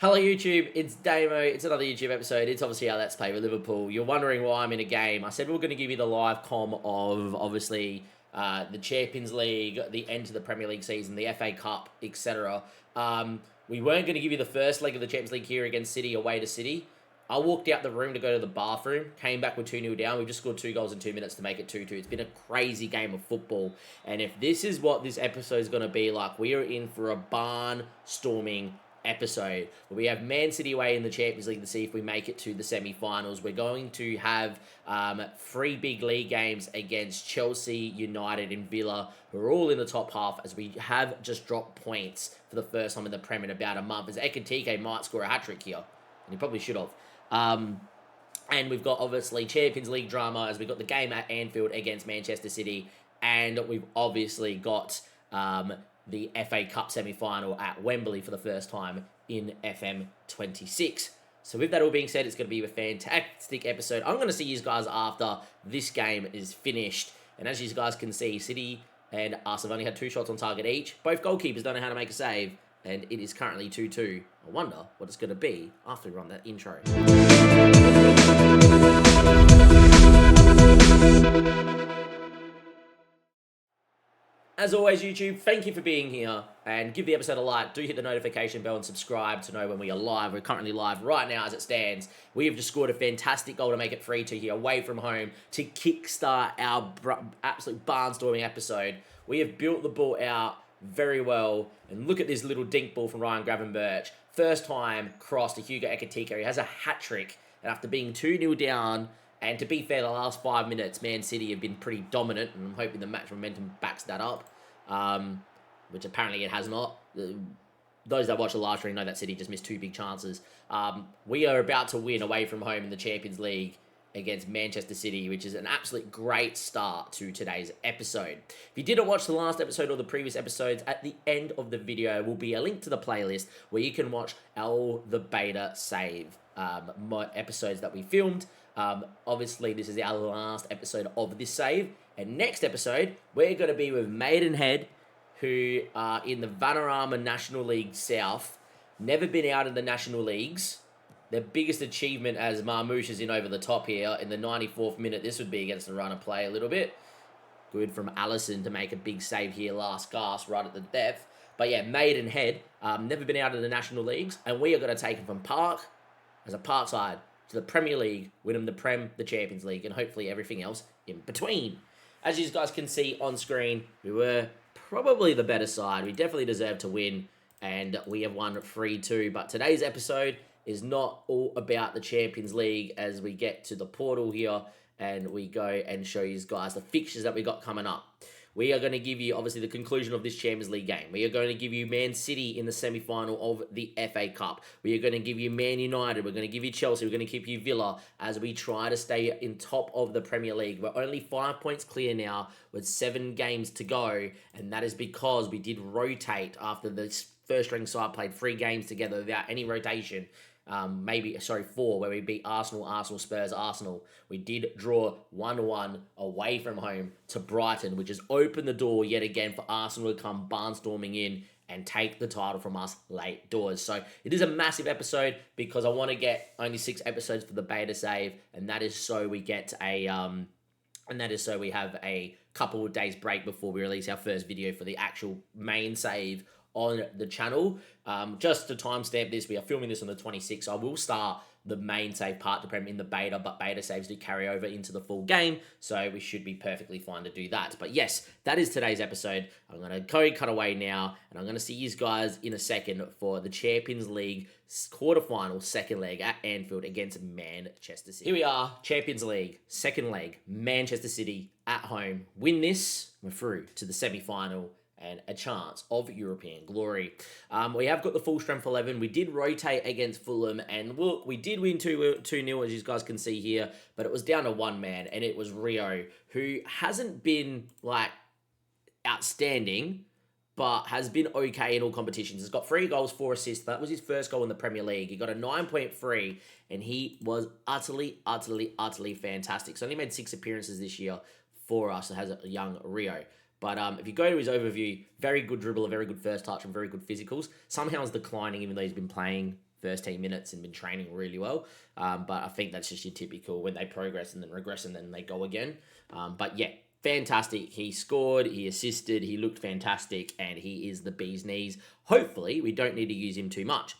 Hello YouTube, it's Damo, it's another YouTube episode. It's obviously our Let's Play with Liverpool. You're wondering why I'm in a game. I said we were going to give you the live comm of, obviously, the Champions League, the end of the Premier League season, the FA Cup, etc. We weren't going to give you the first leg of the Champions League here against City, away to City. I walked out the room to go to the bathroom, came back with 2-0 down. We've just scored 2 goals in 2 minutes to make it 2-2. It's been a crazy game of football. And if this is what this episode is going to be like, we are in for a barnstorming episode where we have Man City away in the Champions League to see if we make it to the semi-finals. We're going to have 3 big league games against Chelsea, United and Villa, who are all in the top half, as we have just dropped points for the first time in the Prem in about a month, as Ekitike might score a hat-trick here, and he probably should have. And we've got, obviously, Champions League drama, as we've got the game at Anfield against Manchester City, and we've obviously got the FA Cup semi-final at Wembley for the first time in FM26. So with that all being said, it's going to be a fantastic episode. I'm going to see you guys after this game is finished. And as you guys can see, City and us have only had 2 shots on target each. Both goalkeepers don't know how to make a save. And it is currently 2-2. I wonder what it's going to be after we run that intro. As always, YouTube, thank you for being here, and give the episode a like. Do hit the notification bell and subscribe to know when we are live. We're currently live right now as it stands. We have just scored a fantastic goal to make it 3-2 here, away from home, to kickstart our absolute barnstorming episode. We have built the ball out very well, and look at this little dink ball from Ryan Gravenberch. First time cross to Hugo Ekitike. He has a hat-trick, and after being 2-0 down, and to be fair, the last 5 minutes, Man City have been pretty dominant, and I'm hoping the match momentum backs that up, which apparently it has not. Those that watch the live stream know that City just missed 2 big chances. We are about to win away from home in the Champions League against Manchester City, which is an absolute great start to today's episode. If you didn't watch the last episode or the previous episodes, at the end of the video will be a link to the playlist where you can watch all the beta save episodes that we filmed. Obviously, this is our last episode of this save, and next episode, we're going to be with Maidenhead, who are in the Vanarama National League South, never been out of the National Leagues. Their biggest achievement, as Marmouche is in over the top here, in the 94th minute, this would be against the run of play a little bit. Good from Allison to make a big save here, last gasp, right at the depth. But yeah, Maidenhead, never been out of the National Leagues, and we are going to take them from Park, as a Park side, to the Premier League, win them the Prem, the Champions League, and hopefully everything else in between. As you guys can see on screen, we were probably the better side. We definitely deserved to win, and we have won 3-2. But today's episode is not all about the Champions League, as we get to the portal here, and we go and show you guys the fixtures that we got coming up. We are going to give you, obviously, the conclusion of this Champions League game. We are going to give you Man City in the semi-final of the FA Cup. We are going to give you Man United. We're going to give you Chelsea. We're going to give you Villa, as we try to stay in top of the Premier League. We're only 5 points clear now with 7 games to go, and that is because we did rotate after the first-string side played 3 games together without any rotation. 4, where we beat Arsenal, Spurs, Arsenal. We did draw 1-1 away from home to Brighton, which has opened the door yet again for Arsenal to come barnstorming in and take the title from us late doors. So it is a massive episode, because I want to get only 6 episodes for the beta save, and that is so we get a we have a couple of days break before we release our first video for the actual main save on the channel. Just to timestamp this, we are filming this on the 26th, so I will start the main save part to Prem in the beta, but beta saves do carry over into the full game, so we should be perfectly fine to do that. But yes, that is today's episode. I'm going to go cut away now, and I'm going to see you guys in a second for the Champions League quarterfinal second leg at Anfield against Manchester City. Here we are, Champions League second leg, Manchester City at home. Win this, we're through to the semi-final and a chance of European glory. We have got the full strength 11. We did rotate against Fulham, and look, we did win 2-0, as you guys can see here, but it was down to 1 man, and it was Rio, who hasn't been, like, outstanding, but has been okay in all competitions. He's got 3 goals, 4 assists. That was his first goal in the Premier League. He got a 9.3, and he was utterly fantastic. So only made 6 appearances this year for us, as a young Rio. But if you go to his overview, very good dribbler, very good first touch, and very good physicals. Somehow is declining, even though he's been playing first 10 minutes and been training really well. But I think that's just your typical when they progress and then regress and then they go again. But yeah, fantastic. He scored, he assisted, he looked fantastic, and he is the bee's knees. Hopefully, we don't need to use him too much.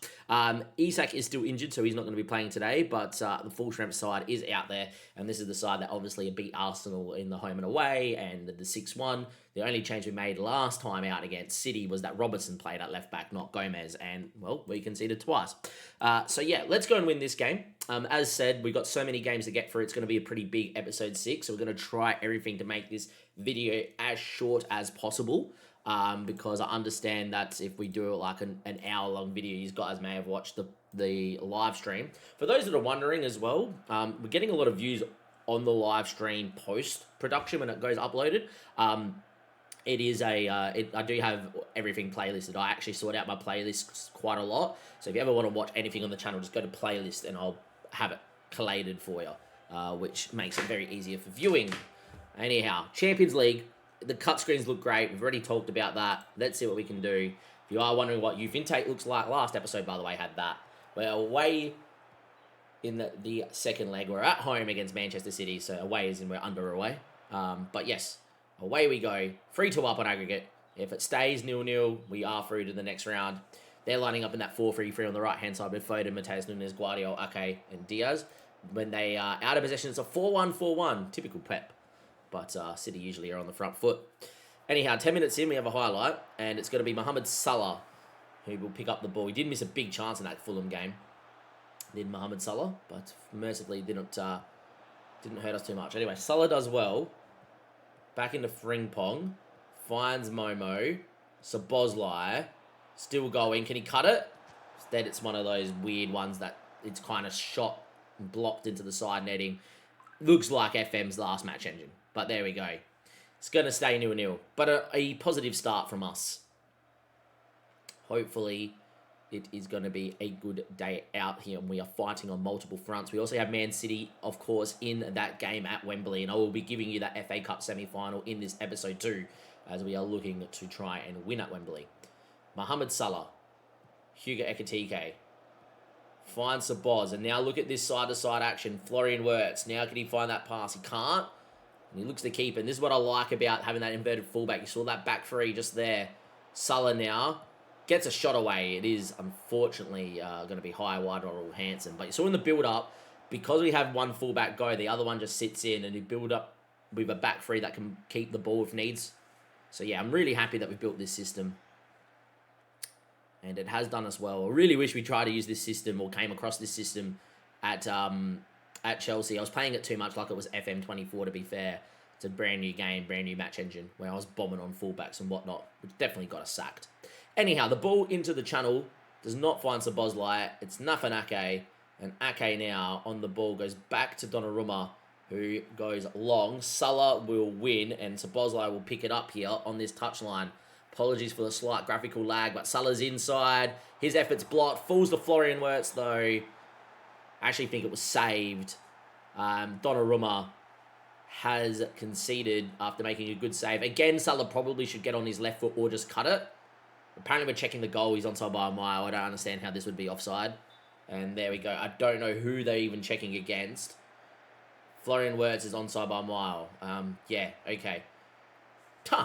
Isak is still injured, so he's not going to be playing today, but the full strength side is out there, and this is the side that obviously beat Arsenal in the home and away, and the 6-1. The only change we made last time out against City was that Robertson played at left back, not Gomez, and, well, we conceded twice. So yeah, let's go and win this game. As said, we've got so many games to get through. It's going to be a pretty big episode 6, so we're going to try everything to make this video as short as possible. Because I understand that if we do like an hour-long video, you guys may have watched the live stream. For those that are wondering as well, we're getting a lot of views on the live stream post-production when it goes uploaded. It is I do have everything playlisted. I actually sort out my playlists quite a lot. So if you ever want to watch anything on the channel, just go to playlist and I'll have it collated for you, which makes it very easier for viewing. Anyhow, Champions League. The cut screens look great. We've already talked about that. Let's see what we can do. If you are wondering what youth intake looks like, last episode, by the way, had that. We're away in the second leg. We're at home against Manchester City, so away is in we're under away. But yes, away we go. 3-2 up on aggregate. If it stays 0-0, we are through to the next round. They're lining up in that 4-3-3 on the right-hand side with Foden, Mateus Nunes, Guardiola, Ake, and Diaz. When they are out of possession, it's a 4-1-4-1. Typical Pep. But City usually are on the front foot. Anyhow, 10 minutes in, we have a highlight, and it's going to be Mohamed Salah who will pick up the ball. He did miss a big chance in that Fulham game, did Mohamed Salah, but mercifully didn't hurt us too much. Anyway, Salah does well. Back into Frimpong, finds Momo, Szoboszlai, still going. Can he cut it? Instead, it's one of those weird ones that it's kind of shot and blocked into the side netting. Looks like FM's last match engine. But there we go. It's going to stay 0-0. But a positive start from us. Hopefully, it is going to be a good day out here. And we are fighting on multiple fronts. We also have Man City, of course, in that game at Wembley. And I will be giving you that FA Cup semi-final in this episode too. As we are looking to try and win at Wembley. Mohamed Salah. Hugo Ekitike. Finds Szoboszlai. And now look at this side-to-side action. Florian Wirtz. Now can he find that pass? He can't. And he looks to keep. And this is what I like about having that inverted fullback. You saw that back three just there. Salah now gets a shot away. It is, unfortunately, going to be high, wide, or Hansen. But you saw in the build-up, because we have one fullback go, the other one just sits in. And you build up with a back three that can keep the ball if needs. So, yeah, I'm really happy that we built this system. And it has done us well. I really wish we tried to use this system or came across this system at Chelsea. I was playing it too much like it was FM24, to be fair. It's a brand new game, brand new match engine, where I was bombing on fullbacks and whatnot, which definitely got us sacked. Anyhow, the ball into the channel does not find Szoboszlai. It's nothing Ake. And Ake now on the ball goes back to Donnarumma, who goes long. Salah will win, and Szoboszlai will pick it up here on this touchline. Apologies for the slight graphical lag, but Salah's inside. His effort's blocked. Falls to Florian Wirtz, though. I actually think it was saved. Donnarumma has conceded after making a good save. Again, Salah probably should get on his left foot or just cut it. Apparently, we're checking the goal. He's onside by a mile. I don't understand how this would be offside. And there we go. I don't know who they're even checking against. Florian Wirtz is onside by a mile. Yeah, okay.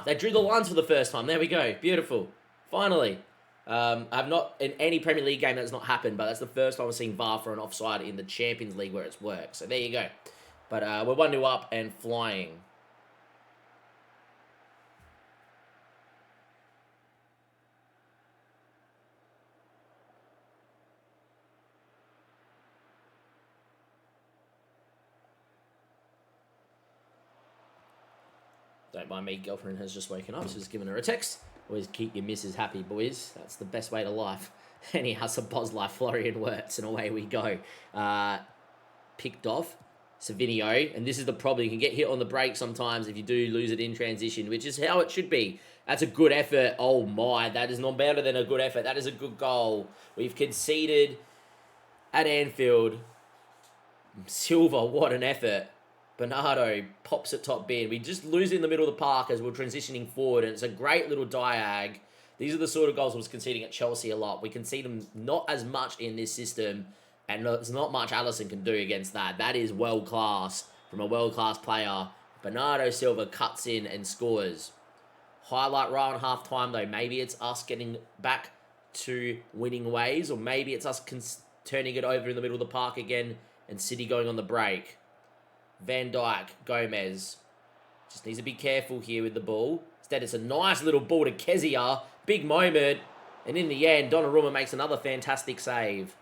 They drew the lines for the first time. There we go. Beautiful. Finally. I've not, in any Premier League game that's not happened, but that's the first time I've seen VAR for an offside in the Champions League where it's worked. So there you go. But we're 1-0 up and flying. Don't mind me, girlfriend has just woken up. She's given her a text. Always keep your missus happy, boys. That's the best way to life. Anyhow, Szoboszlai, Florian Wirtz, and away we go. Picked off. Savinio, and this is the problem. You can get hit on the break sometimes if you do lose it in transition, which is how it should be. That's a good effort. Oh my, that is not better than a good effort. That is a good goal. We've conceded at Anfield. Silva, what an effort. Bernardo pops it top bin. We just lose in the middle of the park as we're transitioning forward, and it's a great little diag These are the sort of goals I was conceding at Chelsea a lot. We concede them not as much in this system, and there's not much Alisson can do against that. That is world class from a world class player. Bernardo Silva cuts in and scores. Highlight right on half time though. Maybe it's us getting back to winning ways, or maybe it's us turning it over in the middle of the park again and City going on the break. Van Dijk, Gomez. Just needs to be careful here with the ball. Instead, it's a nice little ball to Kezia. Big moment. And in the end, Donnarumma makes another fantastic save.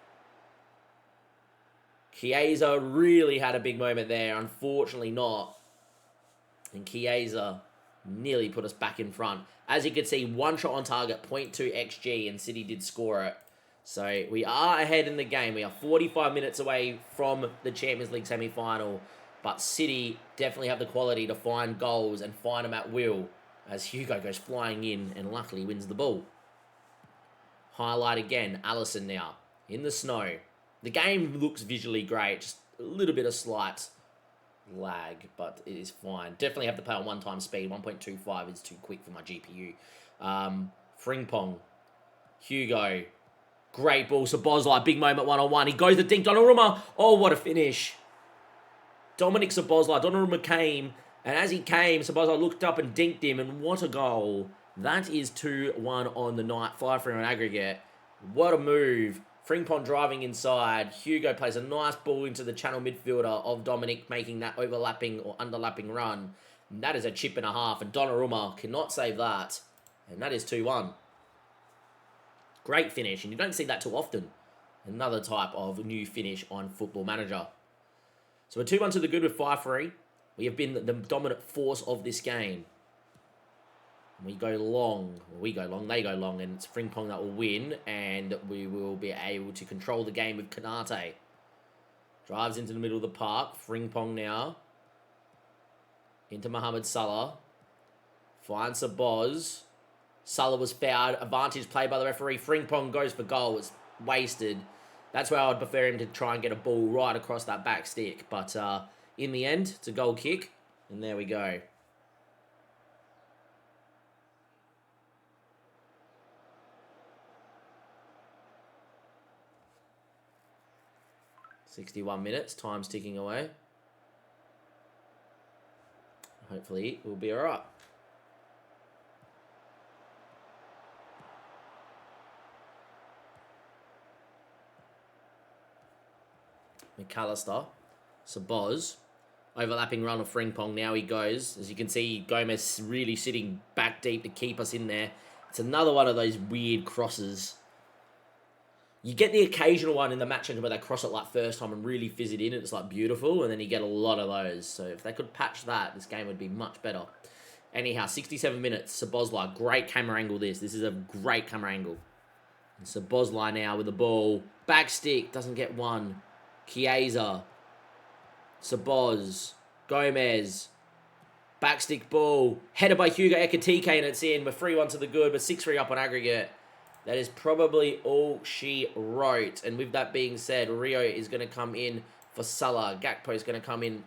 Chiesa really had a big moment there. Unfortunately not. And Chiesa nearly put us back in front. As you can see, one shot on target, 0.2 XG, and City did score it. So we are ahead in the game. We are 45 minutes away from the Champions League semi-final. But City definitely have the quality to find goals and find them at will. As Hugo goes flying in and luckily wins the ball. Highlight again, Alisson now. In the snow. The game looks visually great. Just a little bit of slight lag, but it is fine. Definitely have to play on one-time speed. 1.25 is too quick for my GPU. Frimpong. Hugo. Great ball. Szoboszlai, big moment one-on-one. He goes to dink Donnarumma. Oh, what a finish. Dominic Szoboszlai. Donnarumma came, and as he came, Szoboszlai looked up and dinked him, and what a goal. That is 2-1 on the night. 5-3 on aggregate. What a move. Frimpong driving inside. Hugo plays a nice ball into the channel midfielder of Dominic, making that overlapping or underlapping run. And that is a chip and a half, and Donnarumma cannot save that. And that is 2-1. Great finish, and you don't see that too often. Another type of new finish on Football Manager. So we're 2-1 to the good with 5-3. We have been the dominant force of this game. We go long, they go long, and it's Frimpong that will win, and we will be able to control the game with Konate. Drives into the middle of the park. Frimpong now. Into Mohamed Salah. Finds Szoboszlai. Salah was fouled. Advantage played by the referee. Frimpong goes for goal. It's wasted. That's where I would prefer him to try and get a ball right across that back stick. But in the end, it's a goal kick, and there we go. .61 minutes, time's ticking away. Hopefully, we'll be alright. McAllister, Szoboszlai, overlapping run of Frimpong. Now he goes. As you can see, Gomez really sitting back deep to keep us in there. It's another one of those weird crosses. You get the occasional one in the match where they cross it like first time and really fizz it in. It's like beautiful, and then you get a lot of those. So if they could patch that, this game would be much better. Anyhow, 67 minutes. Szoboszlai, great camera angle this. This is a great camera angle. And Szoboszlai now with the ball. Back stick, doesn't get one. Chiesa. Szoboszlai. Gomez. Backstick ball. Headed by Hugo Ekitike, and it's in. We're 3-1 to the good, but 6-3 up on aggregate. That is probably all she wrote. And with that being said, Rio is going to come in for Salah. Gakpo is going to come in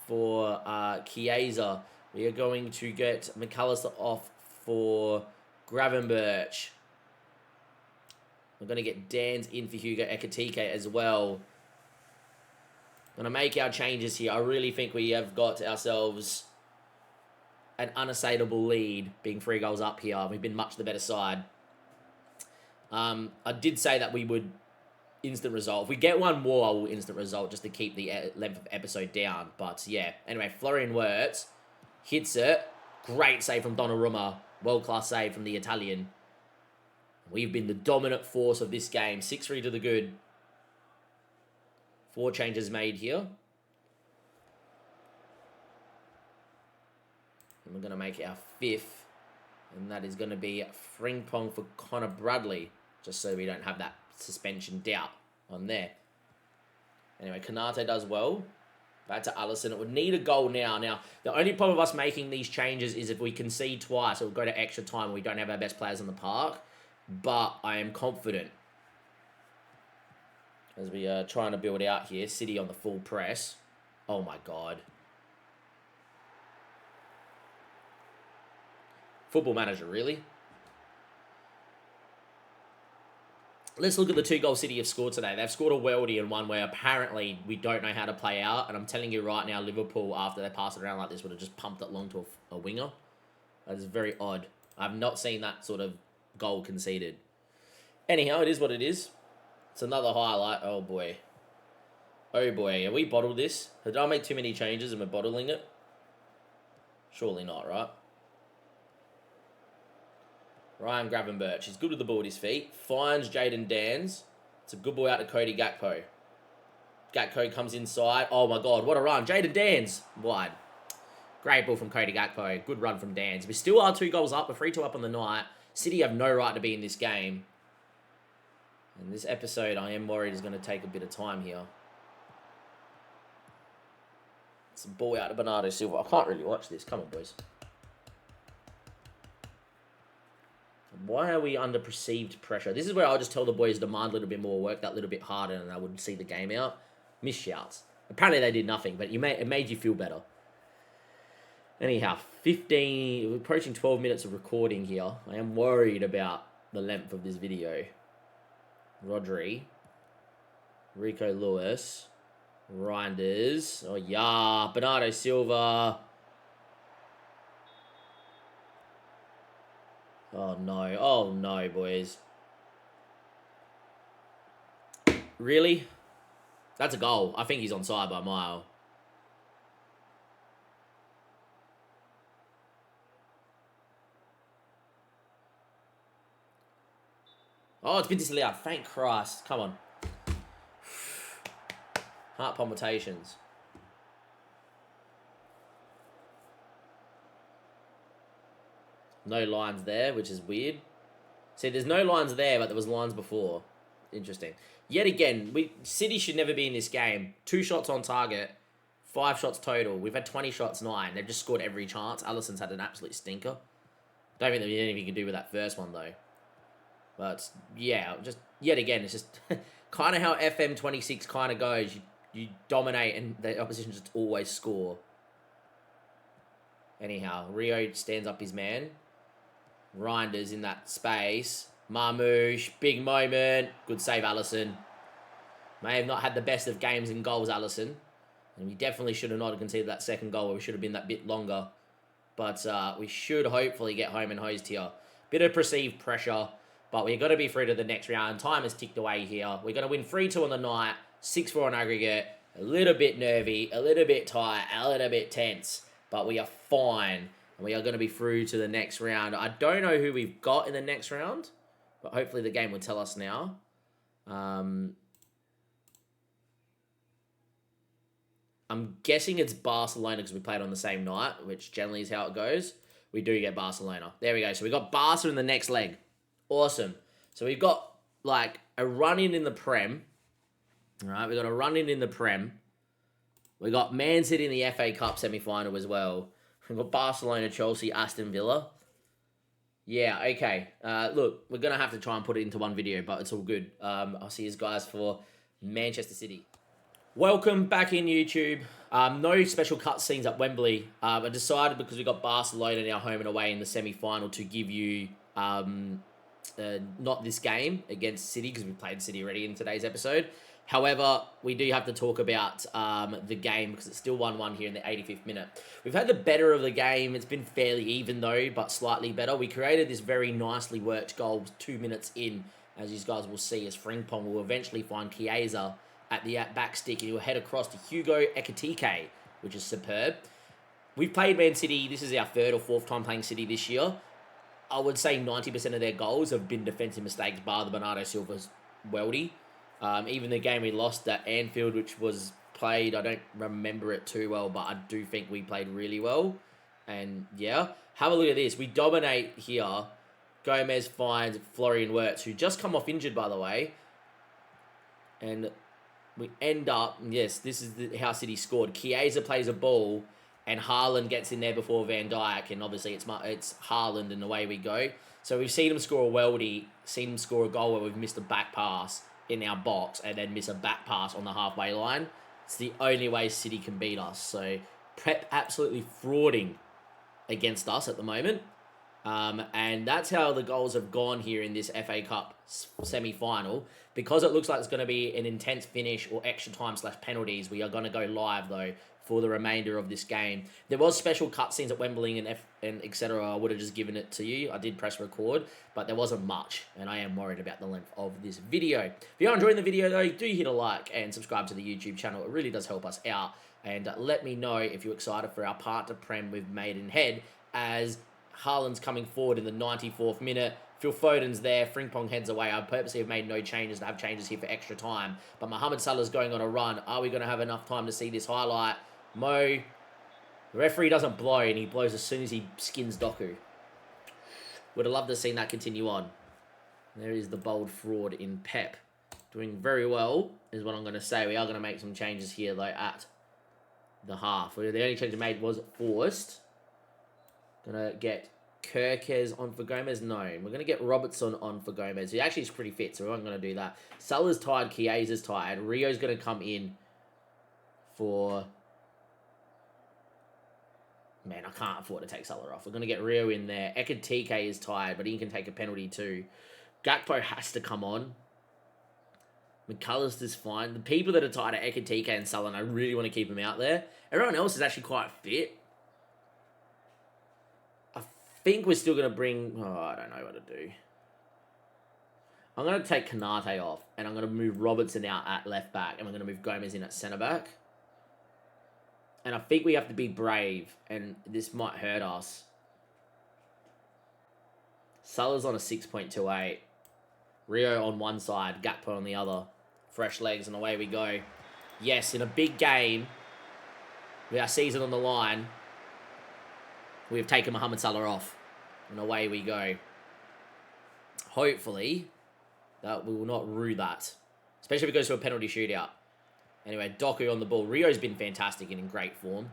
for Chiesa. We are going to get McAllister off for Gravenberch. We're going to get Dan's in for Hugo Ekitike as well. Going to make our changes here. I really think we have got ourselves an unassailable lead, being 3 goals up here. We've been much the better side. I did say that we would instant result. If we get one more, I will instant result just to keep the length of episode down. But yeah, anyway, Florian Wirtz hits it. Great save from Donnarumma. World-class save from the Italian. We've been the dominant force of this game. 6-3 to the good. 4 changes made here. And we're going to make our 5th. And that is going to be Frimpong for Connor Bradley. Just so we don't have that suspension doubt on there. Anyway, Konate does well. Back to Alisson. It would need a goal now. Now, the only problem of us making these changes is if we concede twice, it will go to extra time and we don't have our best players on the park. But I am confident. As we are trying to build out here. City on the full press. Oh my God. Football Manager, really? Let's look at the 2 goals City have scored today. They've scored a worldie and one where apparently we don't know how to play out. And I'm telling you right now, Liverpool, after they pass it around like this, would have just pumped it long to a winger. That is very odd. I've not seen that sort of goal conceded. Anyhow, it is what it is. It's another highlight. Oh, boy. Oh, boy. Have we bottled this? Did I make too many changes and we're bottling it? Surely not, right? Ryan Gravenberch. He's good with the ball at his feet. Finds Jaden Dans. It's a good ball out to Cody Gakpo. Gakpo comes inside. Oh, my God. What a run. Jaden Dans. Wide. Great ball from Cody Gakpo. Good run from Dans. We still are 2 goals up. We're 3-2 up on the night. City have no right to be in this game. And this episode, I am worried, is going to take a bit of time here. It's a ball out to Bernardo Silva. I can't really watch this. Come on, boys. Why are we under perceived pressure? This is where I'll just tell the boys to demand a little bit more, work that little bit harder, and I would see the game out. Missed shouts. Apparently they did nothing, but it made you feel better. Anyhow, we're approaching 12 minutes of recording here. I am worried about the length of this video. Rodri. Rico Lewis. Reinders. Oh, yeah. Bernardo Silva. Oh, no. Oh, no, boys. Really? That's a goal. I think he's onside by a mile. Oh, it's been disallowed. Thank Christ. Come on. Heart palpitations. No lines there, which is weird. See, there's no lines there, but there was lines before. Interesting. Yet again, City should never be in this game. 2 shots on target, 5 shots total. We've had 20 shots, 9. They've just scored every chance. Allison's had an absolute stinker. Don't think there's anything you can do with that first one, though. But, yeah, just yet again, it's just kind of how FM26 kind of goes. You dominate, and the opposition just always score. Anyhow, Rio stands up his man. Reinders in that space. Marmouche, big moment. Good save, Allison. May have not had the best of games in goals, Allison. And we definitely should have not conceded that second goal. We should have been that bit longer. But we should hopefully get home and hosed here. Bit of perceived pressure. But we've got to be through to the next round. Time has ticked away here. We're going to win 3-2 on the night. 6-4 on aggregate. A little bit nervy. A little bit tight. A little bit tense. But we are fine. And we are going to be through to the next round. I don't know who we've got in the next round. But hopefully the game will tell us now. I'm guessing it's Barcelona because we played on the same night, which generally is how it goes. We do get Barcelona. There we go. So we got Barca in the next leg. Awesome. So we've got like a run-in in the Prem. All right, we've got a run-in in the Prem. We got Man City in the FA Cup semi-final as well. We've got Barcelona, Chelsea, Aston Villa. Yeah, okay. Look, we're going to have to try and put it into one video, but it's all good. I'll see you guys for Manchester City. Welcome back in YouTube. No special cutscenes at Wembley. I decided because we got Barcelona now home and away in the semi-final to give you not this game against City because we played City already in today's episode. However, we do have to talk about the game because it's still 1-1 here in the 85th minute. We've had the better of the game. It's been fairly even though, but slightly better. We created this very nicely worked goal 2 minutes in, as you guys will see, as Frimpong will eventually find Chiesa at the back stick and he'll head across to Hugo Ekitike, which is superb. We've played Man City. This is our 3rd or 4th time playing City this year. I would say 90% of their goals have been defensive mistakes, bar the Bernardo Silva's worldie. Even the game we lost at Anfield, which was played, I don't remember it too well, but I do think we played really well. And yeah, have a look at this. We dominate here. Gomez finds Florian Wirtz, who just come off injured, by the way. And we end up, yes, this is how City scored. Chiesa plays a ball, and Haaland gets in there before Van Dijk, and obviously it's Haaland, and away we go. So we've seen him score a worldie, seen him score a goal where we've missed a back pass in our box, and then miss a back pass on the halfway line. It's the only way City can beat us. So Pep absolutely frauding against us at the moment. And that's how the goals have gone here in this FA Cup semi-final. Because it looks like it's going to be an intense finish or extra time / penalties, we are going to go live, though, for the remainder of this game. There was special cutscenes at Wembley and etc. I would have just given it to you. I did press record, but there wasn't much, and I am worried about the length of this video. If you are enjoying the video, though, do hit a like and subscribe to the YouTube channel. It really does help us out. And let me know if you're excited for our partner prem with Maidenhead, as Haaland's coming forward in the 94th minute. Phil Foden's there. Frimpong heads away. I purposely have made no changes to have changes here for extra time. But Mohamed Salah's going on a run. Are we going to have enough time to see this highlight? Mo, the referee doesn't blow, and he blows as soon as he skins Doku. Would have loved to have seen that continue on. There is the bold fraud in Pep. Doing very well, is what I'm going to say. We are going to make some changes here, though, at the half. The only change I made was forced. Gonna get Kirkes on for Gomez. No, we're going to get Robertson on for Gomez. He actually is pretty fit, so we aren't going to do that. Salah's tired. Chiesa's tired. Rio's going to come in for... Man, I can't afford to take Salah off. We're going to get Rio in there. Ekitike is tired, but he can take a penalty too. Gakpo has to come on. McAllister's fine. The people that are tired are Ekitike and Salah, and I really want to keep them out there. Everyone else is actually quite fit. I think we're still going to bring... Oh, I don't know what to do. I'm going to take Kanate off, and I'm going to move Robertson out at left back, and we're going to move Gomez in at centre back. And I think we have to be brave, and this might hurt us. Salah's on a 6.28. Rio on one side, Gakpo on the other. Fresh legs, and away we go. Yes, in a big game, with our season on the line, we have taken Mohamed Salah off. And away we go. Hopefully, that we will not rue that. Especially if it goes to a penalty shootout. Anyway, Doku on the ball. Rio's been fantastic and in great form.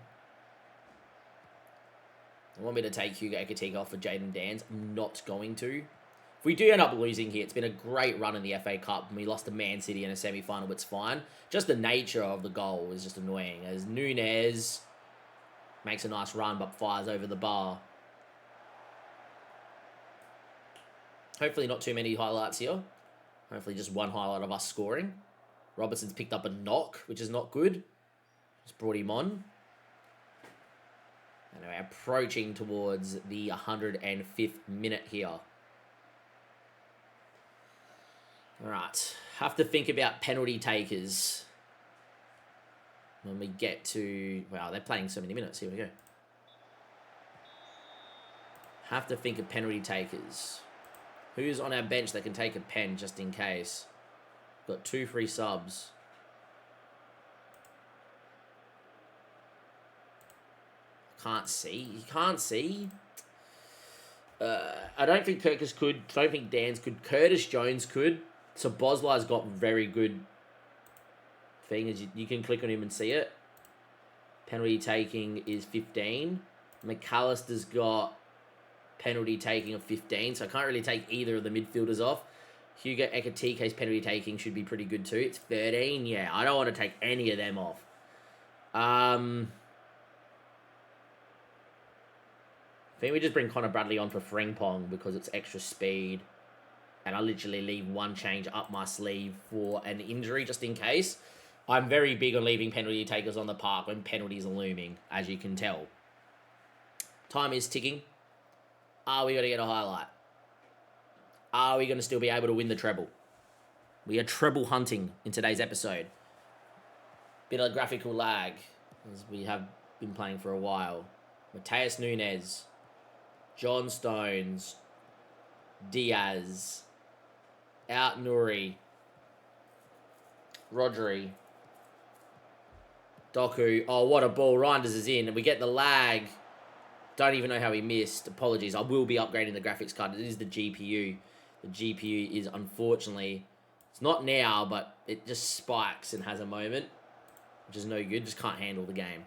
I want me to take Hugo Ekitike off for Jaden Dans. I'm not going to. If we do end up losing here, it's been a great run in the FA Cup. And we lost to Man City in a semi-final, but it's fine. Just the nature of the goal is just annoying. As Nunez makes a nice run, but fires over the bar. Hopefully not too many highlights here. Hopefully just one highlight of us scoring. Robertson's picked up a knock, which is not good. Just brought him on. Anyway, approaching towards the 105th minute here. Alright, have to think about penalty takers. When we get to... Wow, they're playing so many minutes. Here we go. Have to think of penalty takers. Who's on our bench that can take a pen just in case? Got 2 free subs. Can't see. You can't see. I don't think Kirkus could. I don't think Dan's could. Curtis Jones could. So Boslar's got very good thing. As you can click on him and see it. Penalty taking is 15. McAllister's got penalty taking of 15. So I can't really take either of the midfielders off. Hugo Ekitike's penalty taking should be pretty good too. It's 13. Yeah, I don't want to take any of them off. I think we just bring Connor Bradley on for Frimpong because it's extra speed. And I literally leave one change up my sleeve for an injury just in case. I'm very big on leaving penalty takers on the park when penalties are looming, as you can tell. Time is ticking. Are we going to get a highlight? Are we going to still be able to win the treble? We are treble hunting in today's episode. Bit of graphical lag, as we have been playing for a while. Mateus Nunes, John Stones, Diaz, out Nuri, Rodri, Doku. Oh, what a ball. Reinders is in, and we get the lag. Don't even know how he missed. Apologies. I will be upgrading the graphics card. It is the GPU. The GPU is, unfortunately, it's not now, but it just spikes and has a moment, which is no good. Just can't handle the game.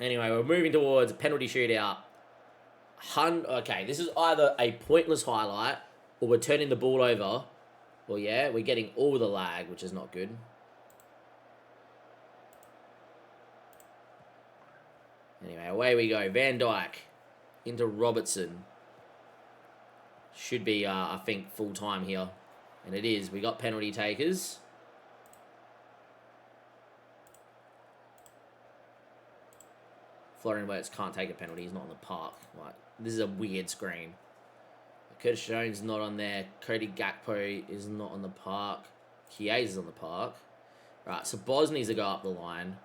Anyway, we're moving towards penalty shootout. Okay, this is either a pointless highlight, or we're turning the ball over. Well, yeah, we're getting all the lag, which is not good. Anyway, away we go. Van Dijk. into Robertson. Should be, I think, full time here. And it is. We got penalty takers. Florian Wirtz can't take a penalty. He's not on the park. Like, this is a weird screen. Curtis Jones not on there. Cody Gakpo is not on the park. Chiesa is on the park. Right, so Bos needs to go up the line.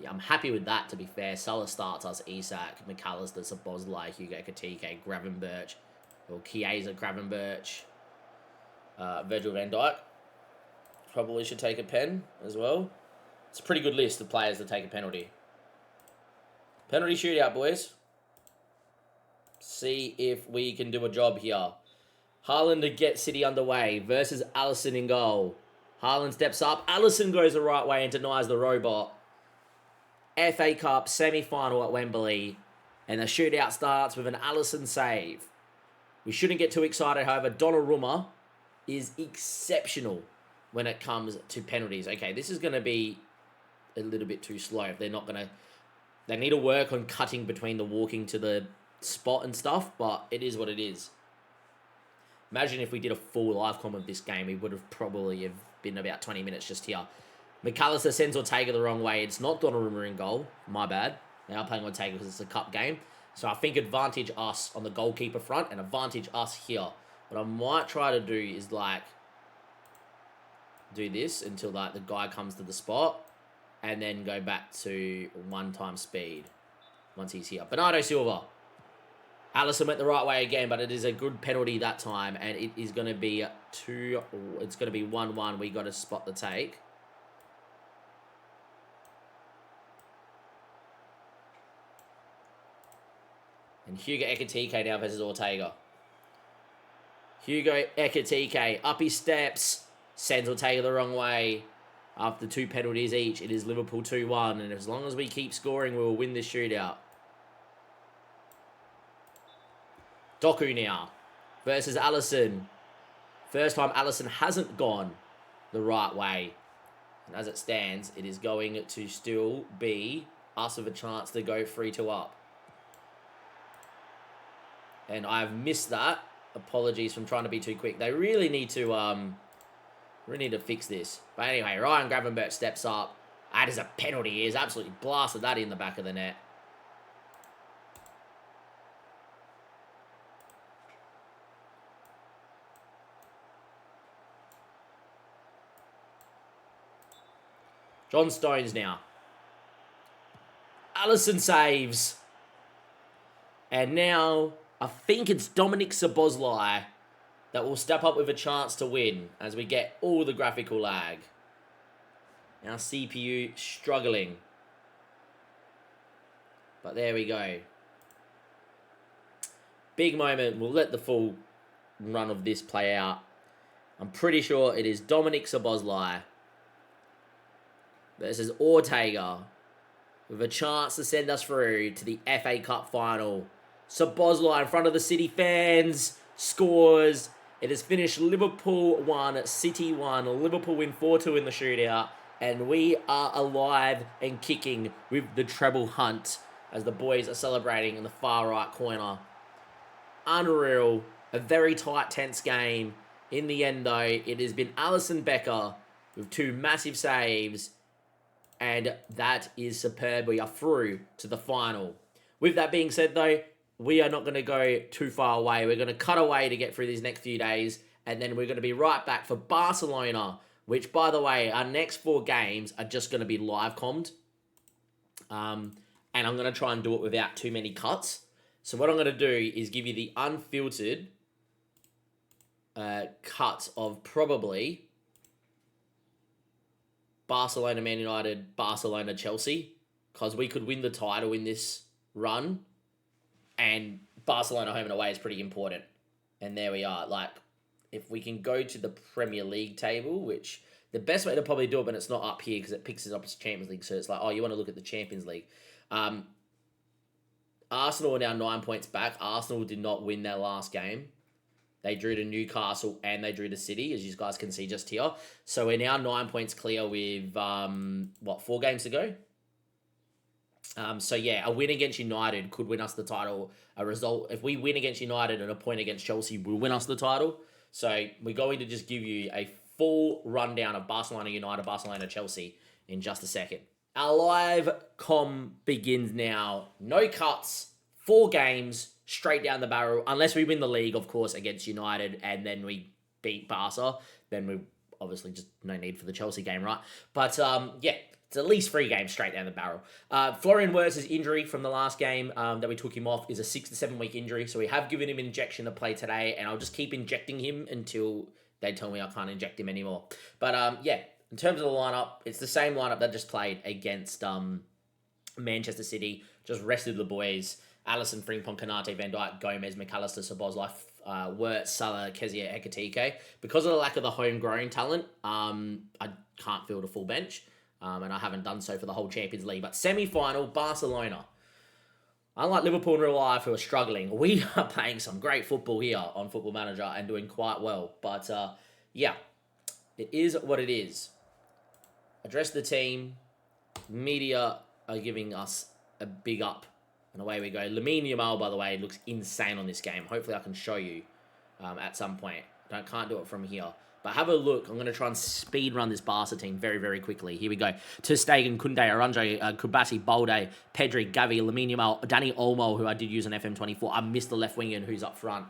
Yeah, I'm happy with that, to be fair. Sulla starts us, Isak, McAllister, Szoboszlai, Hugo Ekitike, Gravenberch, or Chiesa, Gravenberch, Virgil van Dijk. Probably should take a pen as well. It's a pretty good list of players to take a penalty. Penalty shootout, boys. See if we can do a job here. Haaland to get City underway versus Alisson in goal. Haaland steps up. Alisson goes the right way and denies the robot. FA Cup semi-final at Wembley. And the shootout starts with an Alisson save. We shouldn't get too excited, however. Donnarumma is exceptional when it comes to penalties. Okay, this is going to be a little bit too slow. If they're not going to... They need to work on cutting between the walking to the spot and stuff, but it is what it is. Imagine if we did a full live com of this game, we would have probably have been about 20 minutes just here. McAllister sends Ortega the wrong way. It's not Donnarumma in goal. My bad. They are playing Ortega because it's a cup game. So I think advantage us on the goalkeeper front and advantage us here. What I might try to do is like do this until like the guy comes to the spot and then go back to one-time speed once he's here. Bernardo Silva. Alisson went the right way again, but it is a good penalty that time, and it is going to be it's going to be 1-1. We got to spot the take. And Hugo Ekitike now versus Ortega. Hugo Ekitike, up his steps, sends Ortega the wrong way. After 2 penalties each, it is Liverpool 2-1, and as long as we keep scoring, we will win this shootout. Doku now versus Alisson. First time Alisson hasn't gone the right way. And as it stands, it is going to still be us with a chance to go 3-2 up. And I've missed that. Apologies from trying to be too quick. They really need to fix this. But anyway, Ryan Gravenberch steps up. That is a penalty. He has absolutely blasted that in the back of the net. John Stones now. Alisson saves. And now, I think it's Dominic Szoboszlai that will step up with a chance to win as we get all the graphical lag. Now CPU struggling. But there we go. Big moment. We'll let the full run of this play out. I'm pretty sure it is Dominic Szoboszlai versus Ortega with a chance to send us through to the FA Cup final. Szoboszlai in front of the City fans scores. It has finished Liverpool 1, City 1. Liverpool win 4-2 in the shootout. And we are alive and kicking with the treble hunt as the boys are celebrating in the far right corner. Unreal. A very tight, tense game. In the end, though, it has been Alisson Becker with 2 massive saves. And that is superb. We are through to the final. With that being said, though, we are not going to go too far away. We're going to cut away to get through these next few days. And then we're going to be right back for Barcelona, which, by the way, our next 4 games are just going to be live commed. And I'm going to try and do it without too many cuts. So what I'm going to do is give you the unfiltered cut of probably Barcelona, Man United, Barcelona, Chelsea, because we could win the title in this run, and Barcelona home and away is pretty important. And there we are. Like, if we can go to the Premier League table, which the best way to probably do it, but it's not up here because it picks us up as Champions League, so it's like, oh, you want to look at the Champions League. Arsenal are now 9 points back. Arsenal did not win their last game. They drew to Newcastle and they drew to City, as you guys can see just here. So we're now 9 points clear with, 4 games to go? So yeah, a win against United could win us the title. A result, if we win against United and a point against Chelsea, will win us the title. So we're going to just give you a full rundown of Barcelona United, Barcelona Chelsea in just a second. Our live com begins now. No cuts, 4 games straight down the barrel, unless we win the league, of course, against United, and then we beat Barca. Then we obviously just no need for the Chelsea game, right? But yeah, it's at least 3 games straight down the barrel. Florian Wirtz's injury from the last game that we took him off is a 6 to 7 week injury. So we have given him an injection to play today, and I'll just keep injecting him until they tell me I can't inject him anymore. But yeah, in terms of the lineup, it's the same lineup that just played against Manchester City. Just rested the boys. Alisson, Frimpong, Konate, Van Dijk, Gomez, McAllister, Szoboszlai, Wirtz, Salah, Kezia, Ekatike. Because of the lack of the homegrown talent, I can't field a full bench. And I haven't done so for the whole Champions League. But semi-final, Barcelona. Unlike Liverpool in real life, who are struggling, we are playing some great football here on Football Manager and doing quite well. But yeah, it is what it is. Address the team. Media are giving us a big up. And away we go. Lamine Yamal, by the way, looks insane on this game. Hopefully I can show you at some point. Can't do it from here. But have a look. I'm going to try and speed run this Barca team very, very quickly. Here we go. Ter Stegen, Koundé, Aranje, Kubasi, Balde, Pedri, Gavi, Lamine Yamal, Dani Olmo, who I did use on FM24. I missed the left winger who's up front,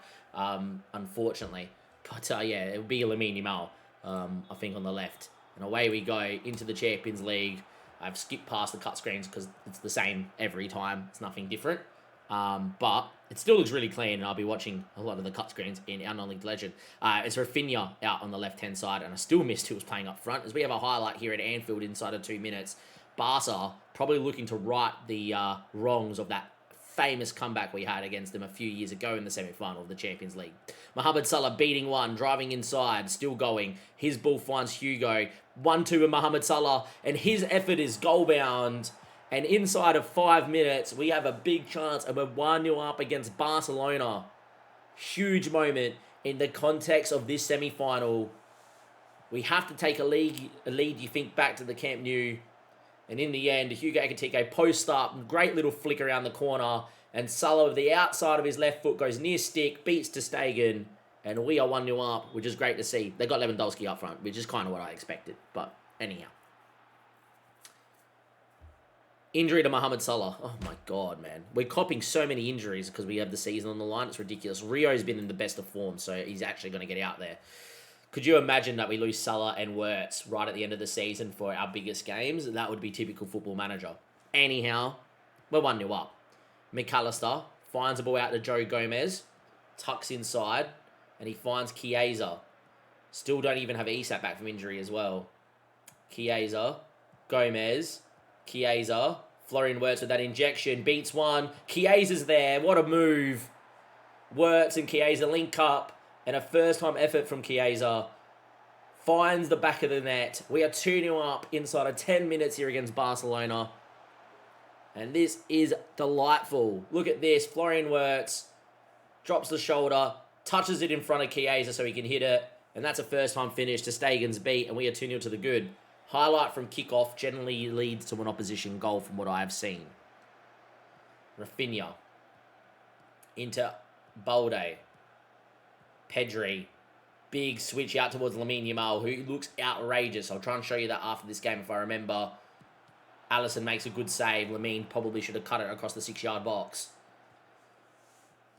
unfortunately. But yeah, it would be Lamine Yamal, I think, on the left. And away we go into the Champions League. I've skipped past the cut screens because it's the same every time. It's nothing different. But it still looks really clean, and I'll be watching a lot of the cut screens in our non-league legend. It's Rafinha out on the left-hand side, and I still missed who was playing up front, as we have a highlight here at Anfield inside of 2 minutes. Barca probably looking to right the wrongs of that famous comeback we had against them a few years ago in the semi-final of the Champions League. Mohamed Salah beating one, driving inside, still going. His ball finds Hugo. 1-2 with Mohamed Salah, and his effort is goal-bound. And inside of 5 minutes, we have a big chance, and we're 1-0 up against Barcelona. Huge moment in the context of this semi-final. We have to take a lead, you think, back to the Camp Nou. And in the end, Hugo Ekatike post up, great little flick around the corner, and Salah with the outside of his left foot goes near stick, beats Ter Stegen, and we are 1-0 up, which is great to see. They got Lewandowski up front, which is kind of what I expected, but anyhow. Injury to Mohamed Salah. Oh my God, man. We're copping so many injuries because we have the season on the line. It's ridiculous. Rio's been in the best of form, so he's actually going to get out there. Could you imagine that we lose Salah and Wirtz right at the end of the season for our biggest games? That would be typical Football Manager. Anyhow, we're 1-0 up. McAllister finds the ball out to Joe Gomez, tucks inside, and he finds Chiesa. Still don't even have Isak back from injury as well. Chiesa, Gomez, Chiesa, Florian Wirtz with that injection, beats one. Chiesa's there, what a move. Wirtz and Chiesa link up, and a first-time effort from Chiesa finds the back of the net. We are 2-0 up inside of 10 minutes here against Barcelona. And this is delightful. Look at this. Florian Wirtz drops the shoulder, touches it in front of Chiesa so he can hit it. And that's a first-time finish to Stegen's beat, and we are 2-0 to the good. Highlight from kickoff generally leads to an opposition goal from what I have seen. Rafinha into Balde. Pedri. Big switch out towards Lamine Yamal, who looks outrageous. I'll try and show you that after this game if I remember. Alisson makes a good save. Lamine probably should have cut it across the 6-yard box.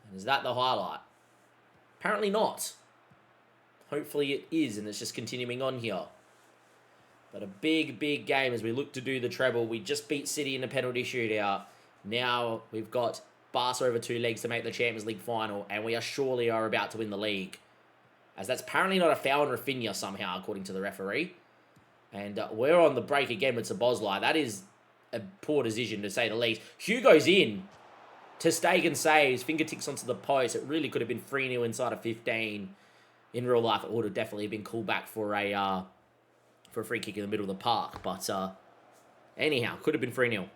And is that the highlight? Apparently not. Hopefully it is, and it's just continuing on here. But a big, big game as we look to do the treble. We just beat City in the penalty shootout. Now we've got Barca over 2 legs to make the Champions League final, and we surely are about to win the league. As that's apparently not a foul on Rafinha somehow, according to the referee. And we're on the break again with Szoboszlai. That is a poor decision, to say the least. Hugo's in. Ter Stegen saves. Fingertips onto the post. It really could have been 3-0 inside of 15. In real life, it would have definitely been called back for a free kick in the middle of the park. But anyhow, could have been 3-0.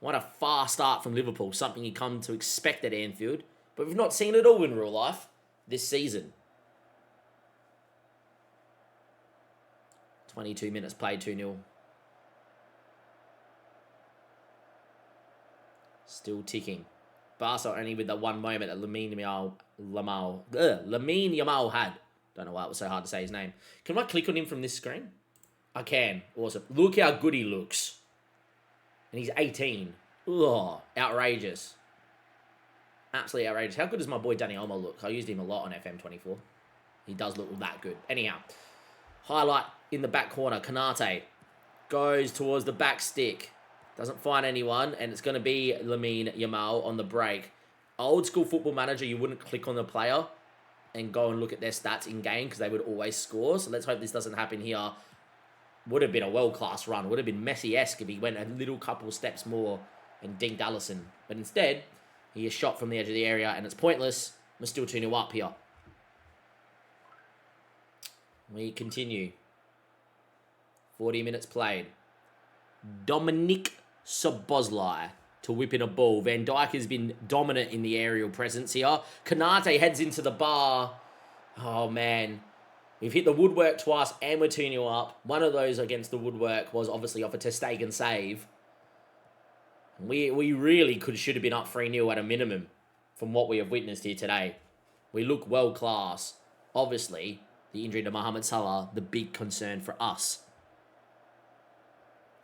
What a fast start from Liverpool. Something you come to expect at Anfield. But we've not seen it all in real life this season. 22 minutes played, 2-0. Still ticking. Barca only with the one moment that Lamine Yamal had. Don't know why it was so hard to say his name. Can I click on him from this screen? I can. Awesome. Look how good he looks. And he's 18. Ugh, outrageous. Absolutely outrageous. How good does my boy Danny Olmo look? I used him a lot on FM24. He does look that good. Anyhow, highlight in the back corner. Kanate goes towards the back stick. Doesn't find anyone, and it's going to be Lamine Yamal on the break. Old school Football Manager, you wouldn't click on the player and go and look at their stats in-game because they would always score. So let's hope this doesn't happen here. Would have been a world-class run. Would have been Messi-esque if he went a little couple steps more and dinked Allison. But instead, he is shot from the edge of the area, and it's pointless. We're still 2-0 up here. We continue. 40 minutes played. Dominic Szoboszlai to whip in a ball. Van Dijk has been dominant in the aerial presence here. Kanate heads into the bar. Oh, man. We've hit the woodwork twice and we're 2-0 up. One of those against the woodwork was obviously off a Ter Stegen save. We really should have been up 3-0 at a minimum from what we have witnessed here today. We look world class. Obviously, the injury to Mohamed Salah, the big concern for us.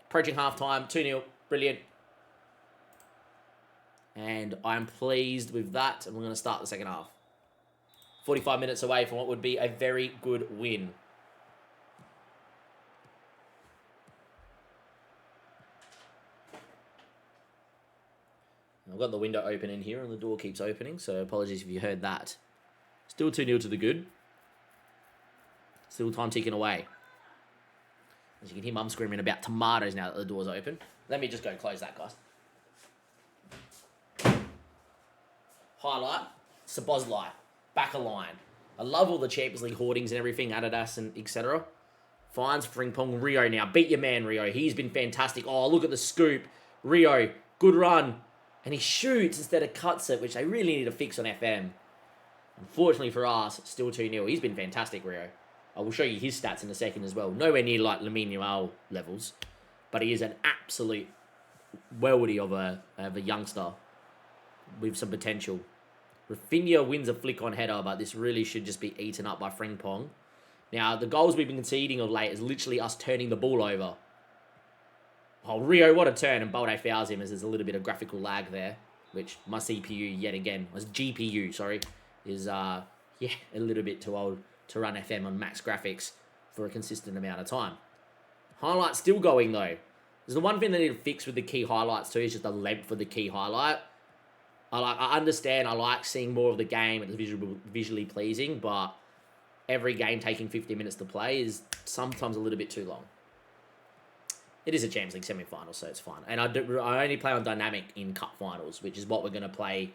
Approaching half-time, 2-0, brilliant. And I'm pleased with that, and we're going to start the second half. 45 minutes away from what would be a very good win. I've got the window open in here, and the door keeps opening, so apologies if you heard that. Still 2-0 to the good. Still time ticking away. As you can hear Mum screaming about tomatoes now that the door's open. Let me just go close that, guys. Highlight, Szoboszlai, back a line. I love all the Champions League hoardings and everything, Adidas and etc. Finds Frimpong. Rio now. Beat your man, Rio. He's been fantastic. Oh, look at the scoop. Rio, good run. And he shoots instead of cuts it, which they really need to fix on FM. Unfortunately for us, still 2-0. He's been fantastic, Rio. I will show you his stats in a second as well. Nowhere near like Lamine Yamal levels, but he is an absolute worldie of a youngster with some potential. Rafinha wins a flick on header, but this really should just be eaten up by Frimpong. Now, the goals we've been conceding of late is literally us turning the ball over. Oh, Rio, what a turn, and Balde fouls him as there's a little bit of graphical lag there, which my CPU yet again, was GPU, sorry, is a little bit too old to run FM on max graphics for a consistent amount of time. Highlights still going though. There's the one thing they need to fix with the key highlights too is just the length of the key highlight. I understand, I like seeing more of the game, it's visually pleasing, but every game taking 50 minutes to play is sometimes a little bit too long. It is a Champions League semi-final, so it's fine. And I only play on dynamic in cup finals, which is what we're going to play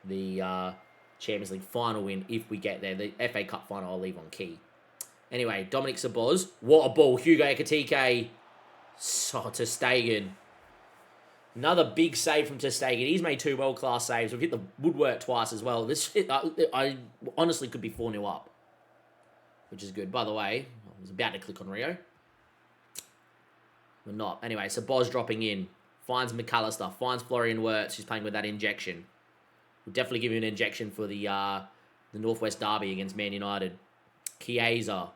the Champions League final in if we get there. The FA Cup final I'll leave on key. Anyway, Dominic Szoboszlai. What a ball. Hugo Ekitike. Ter Stegen. Another big save from Ter Stegen. He's made 2 world-class saves. We've hit the woodwork twice as well. I honestly could be 4-0 up, which is good. By the way, I was about to click on Rio. We're not. Anyway, so Boz dropping in. Finds McAllister. Finds Florian Wirtz, who's playing with that injection. We'll definitely give him an injection for the Northwest Derby against Man United. Chiesa.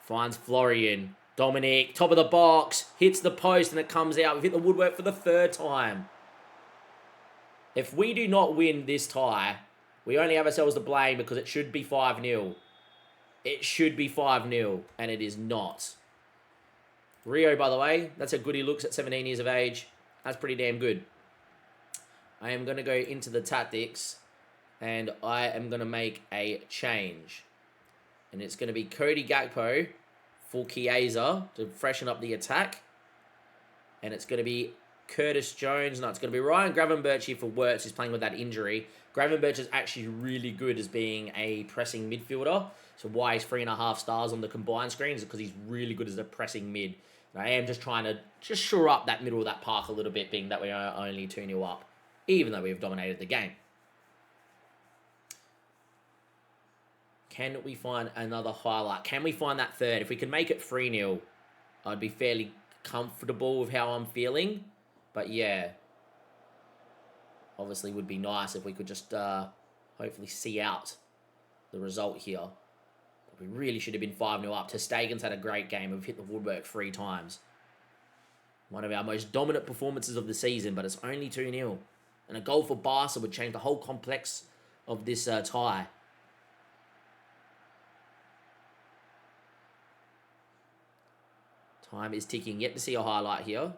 Finds Florian. Dominic, top of the box. Hits the post and it comes out. We've hit the woodwork for the 3rd time. If we do not win this tie, we only have ourselves to blame because it should be 5-0. It should be 5-0, and it is not. Rio, by the way, that's how good he looks at 17 years of age. That's pretty damn good. I am going to go into the tactics, and I am going to make a change. And it's going to be Cody Gakpo for Chiesa to freshen up the attack. And it's going to be Curtis Jones. No, it's going to be Ryan Gravenberch for Wirtz, who's playing with that injury. Gravenberch is actually really good as being a pressing midfielder. So why he's 3.5 stars on the combined screen is because he's really good as a pressing mid. And I am just trying to just shore up that middle of that park a little bit, being that we are only 2-0 up, even though we've dominated the game. Can we find another highlight? Can we find that third? If we can make it 3-0, I'd be fairly comfortable with how I'm feeling. But yeah, obviously would be nice if we could just hopefully see out the result here. But we really should have been 5-0 up. Ter Stegen's had a great game. We've hit the woodwork 3 times. One of our most dominant performances of the season, but it's only 2-0. And a goal for Barca would change the whole complex of this tie. Time is ticking. Yet to see a highlight here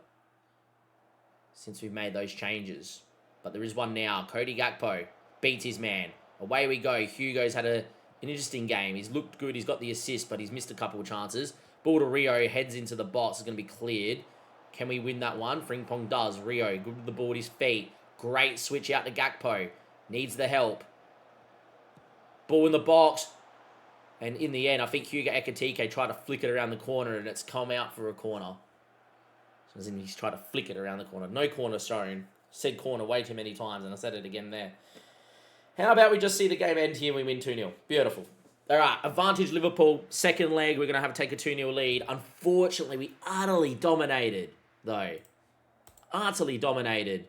since we've made those changes. But there is one now. Cody Gakpo beats his man. Away we go. Hugo's had an interesting game. He's looked good. He's got the assist, but he's missed a couple of chances. Ball to Rio. Heads into the box. It's going to be cleared. Can we win that one? Frimpong does. Rio, good with the ball at his feet. Great switch out to Gakpo. Needs the help. Ball in the box. And in the end, I think Hugo Ekitike tried to flick it around the corner and it's come out for a corner. So as in he's tried to flick it around the corner. No corner shown. Said corner way too many times and I said it again there. How about we just see the game end here and we win 2-0? Beautiful. All right, advantage Liverpool. Second leg, we're going to have to take a 2-0 lead. Unfortunately, we utterly dominated, though. Utterly dominated.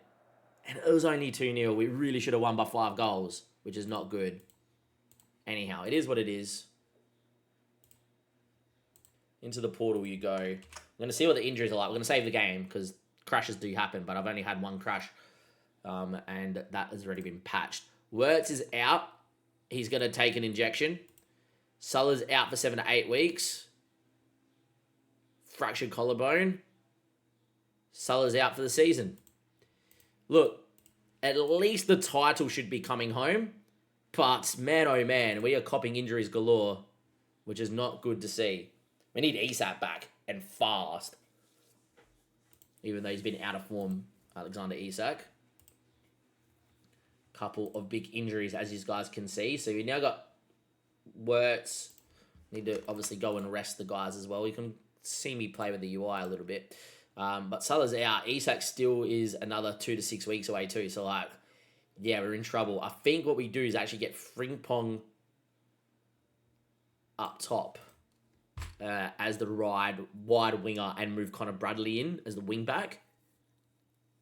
And it was only 2-0. We really should have won by 5 goals, which is not good. Anyhow, it is what it is. Into the portal you go. I'm going to see what the injuries are like. We're going to save the game because crashes do happen, but I've only had 1 crash. And that has already been patched. Wirtz is out. He's going to take an injection. Suller's out for 7 to 8 weeks. Fractured collarbone. Suller's out for the season. Look, at least the title should be coming home. But, man, oh man, we are copping injuries galore, which is not good to see. We need Isak back, and fast. Even though he's been out of form, Alexander Isak. Couple of big injuries, as you guys can see. So we now got Wirtz. Need to obviously go and rest the guys as well. You can see me play with the UI a little bit. But Salah's out. Isak still is another 2 to 6 weeks away too. So, like, yeah, we're in trouble. I think what we do is actually get Frimpong up top as the wide winger and move Connor Bradley in as the wing back.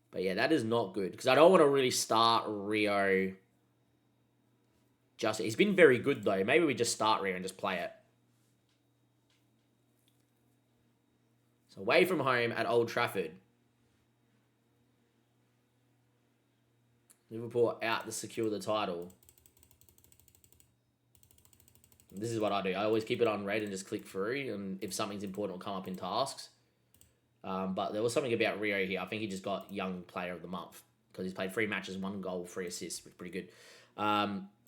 But yeah, that is not good because I don't want to really start Rio. He's been very good though. Maybe we just start Rio and just play it. So away from home at Old Trafford. Liverpool out to secure the title. This is what I do. I always keep it on red and just click through. And if something's important, it'll come up in tasks. But there was something about Rio here. I think he just got Young Player of the Month. Because he's played 3 matches, 1 goal, 3 assists. Which is pretty good.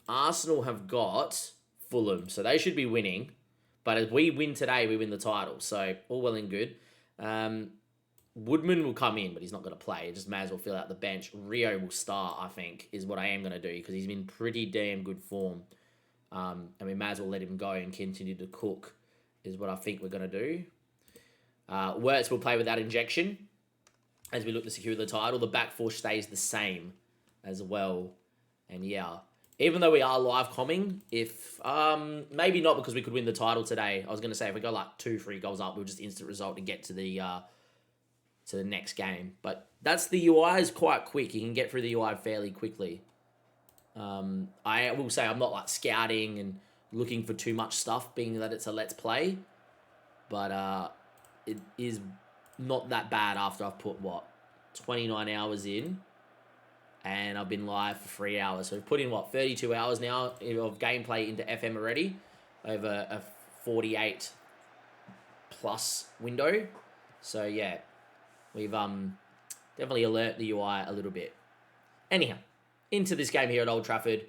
Arsenal have got Fulham. So they should be winning. But if we win today, we win the title. So all well and good. Woodman will come in, but he's not going to play. He just may as well fill out the bench. Rio will start, I think, is what I am going to do. Because he's been pretty damn good form. And we may as well let him go and continue to cook, is what I think we're going to do. Wirtz will play with that injection as we look to secure the title. The back four stays the same as well. And yeah, even though we are live comming, if maybe not because we could win the title today. I was going to say if we go like 2-3 goals up, we'll just instant result to get to the next game. But that's the UI is quite quick. You can get through the UI fairly quickly. I will say I'm not like scouting and looking for too much stuff, being that it's a let's play. But it is not that bad after I've put, 29 hours in. And I've been live for 3 hours. So we've put in, 32 hours now of gameplay into FM already. Over a 48 plus window. So yeah, we've definitely alert the UI a little bit. Anyhow, into this game here at Old Trafford.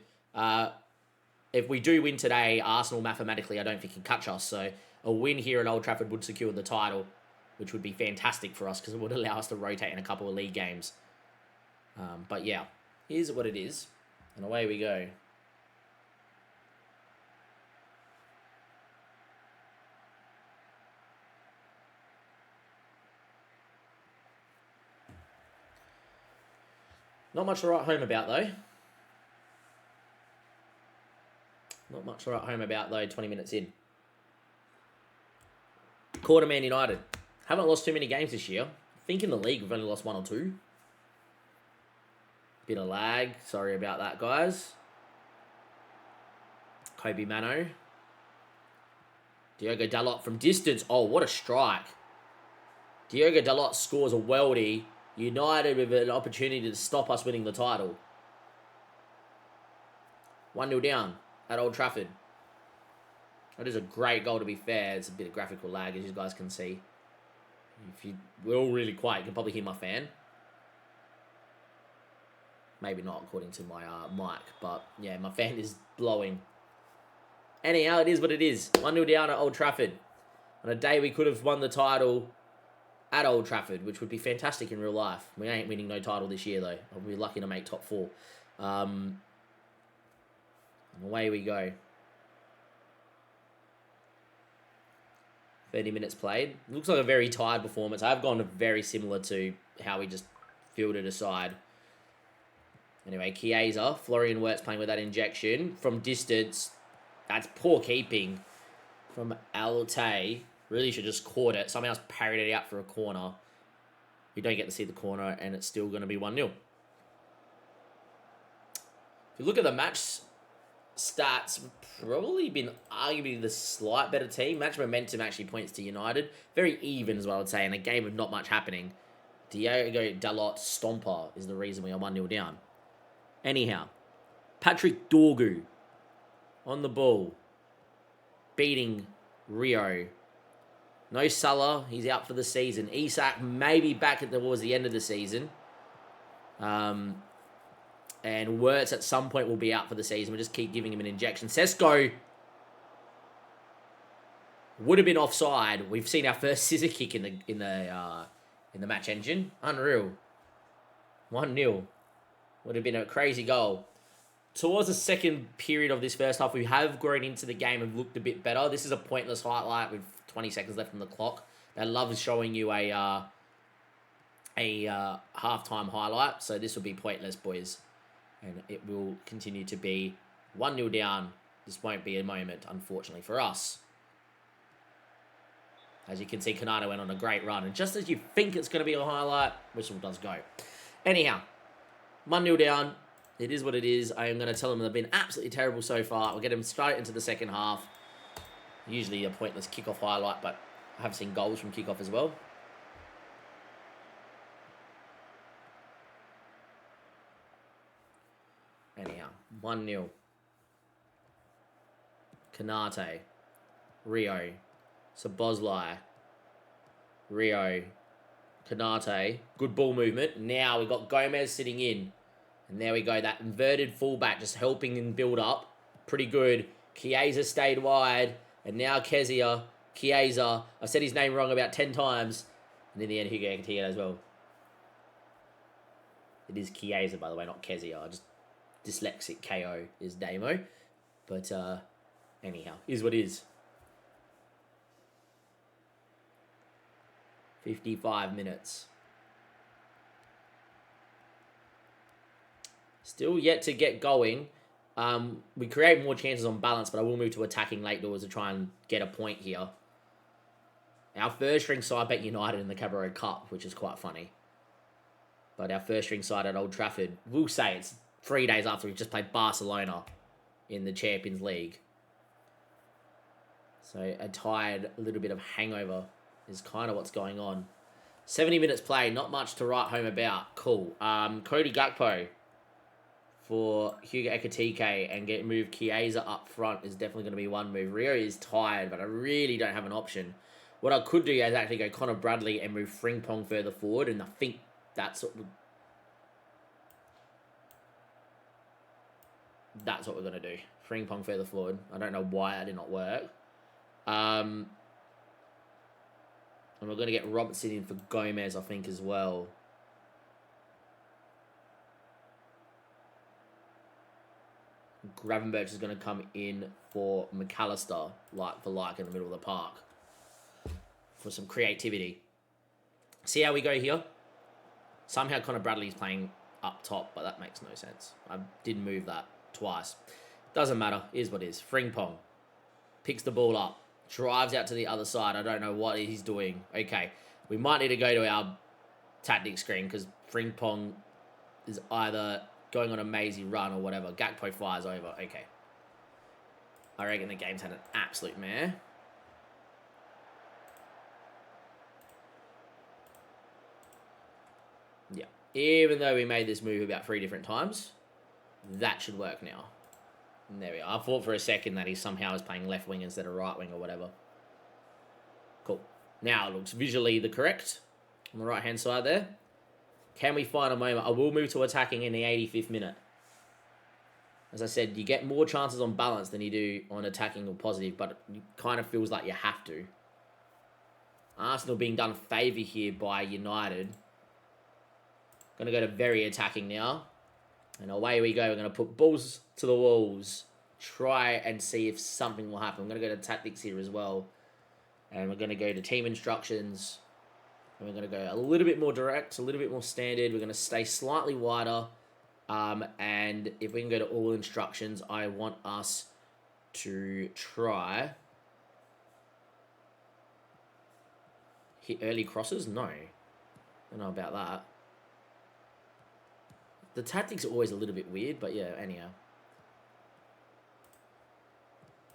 If we do win today, Arsenal mathematically I don't think can catch us. So a win here at Old Trafford would secure the title, which would be fantastic for us because it would allow us to rotate in a couple of league games. But yeah, here's what it is. And away we go. Not much to write home about, though. Not much to write home about, though, 20 minutes in. Quarter Man United. Haven't lost too many games this year. I think in the league we've only lost 1 or 2. Bit of lag. Sorry about that, guys. Kobe Mano. Diogo Dalot from distance. Oh, what a strike. Diogo Dalot scores a worldie. United with an opportunity to stop us winning the title. 1-0 down at Old Trafford. That is a great goal, to be fair. It's a bit of graphical lag, as you guys can see. We're all really quiet. You can probably hear my fan. Maybe not, according to my mic. But, yeah, my fan is blowing. Anyhow, it is what it is. 1-0 down at Old Trafford. On a day we could have won the title at Old Trafford, which would be fantastic in real life. We ain't winning no title this year, though. I'll be lucky to make top 4. Away we go. 30 minutes played. Looks like a very tired performance. I've gone very similar to how we just fielded aside. Anyway, Chiesa. Florian Wirtz playing with that injection. From distance, that's poor keeping from Alte. Really should just caught it. Someone else parried it out for a corner. We don't get to see the corner, and it's still going to be 1-0. If you look at the match stats, we've probably been arguably the slight better team. Match momentum actually points to United. Very even as well, I would say, in a game of not much happening. Diogo Dalot Stomper is the reason we are 1-0 down. Anyhow, Patrick Dorgu on the ball, beating Rio. No Salah, he's out for the season. Isak maybe back towards the end of the season. And Wirtz at some point will be out for the season. We'll just keep giving him an injection. Sesko would have been offside. We've seen our first scissor kick in the match engine. Unreal. 1-0. Would have been a crazy goal. Towards the second period of this first half, we have grown into the game and looked a bit better. This is a pointless highlight with 20 seconds left on the clock. They love showing you a halftime highlight, so this will be pointless, boys. And it will continue to be 1-0 down. This won't be a moment, unfortunately, for us. As you can see, Konate went on a great run. And just as you think it's going to be a highlight, whistle does go. Anyhow, 1-0 down. It is what it is. I am going to tell them they've been absolutely terrible so far. We'll get them straight into the second half. Usually a pointless kickoff highlight, but I have seen goals from kickoff as well. Anyhow, 1-0. Konate. Rio. Szoboszlai. Rio. Konate. Good ball movement. Now we've got Gomez sitting in. And there we go. That inverted fullback just helping in build up. Pretty good. Chiesa stayed wide. And now Chiesa. I said his name wrong about 10 times. And in the end, Hugo Ekitike as well. It is Chiesa, by the way, not Kezia. I just dyslexic KO is Damo. But anyhow, is what is. 55 minutes. Still yet to get going. We create more chances on balance, but I will move to attacking late doors to try and get a point here. Our first string side beat United in the Cabarro Cup, which is quite funny. But our first string side at Old Trafford, we'll say it's 3 days after we've just played Barcelona in the Champions League. So a tired, a little bit of hangover is kind of what's going on. 70 minutes played, not much to write home about. Cool. Cody Gakpo for Hugo Ekitike and move Chiesa up front is definitely going to be one move. Rio is tired, but I really don't have an option. What I could do is actually go Connor Bradley and move Frimpong further forward, and I think that's what we're going to do. Frimpong further forward. I don't know why that did not work. And we're going to get Robertson in for Gomez, I think, as well. Gravenberch is going to come in for McAllister, like for like in the middle of the park, for some creativity. See how we go here? Somehow Connor Bradley's playing up top, but that makes no sense. I did move that twice. Doesn't matter. Is what is. Frimpong picks the ball up. Drives out to the other side. I don't know what he's doing. Okay. We might need to go to our tactic screen because Frimpong is either going on a mazy run or whatever. Gakpo fires over. Okay. I reckon the game's had an absolute mare. Yeah. Even though we made this move about 3 different times, that should work now. And there we are. I thought for a second that he somehow is playing left wing instead of right wing or whatever. Cool. Now it looks visually the correct on the right-hand side there. Can we find a moment? I will move to attacking in the 85th minute. As I said, you get more chances on balance than you do on attacking or positive, but it kind of feels like you have to. Arsenal being done a favour here by United. Going to go to very attacking now. And away we go. We're going to put balls to the walls. Try and see if something will happen. I'm going to go to tactics here as well. And we're going to go to team instructions. And we're going to go a little bit more direct, a little bit more standard. We're going to stay slightly wider. And if we can go to all instructions, I want us to try hit early crosses. No, I don't know about that. The tactics are always a little bit weird, but yeah, anyhow.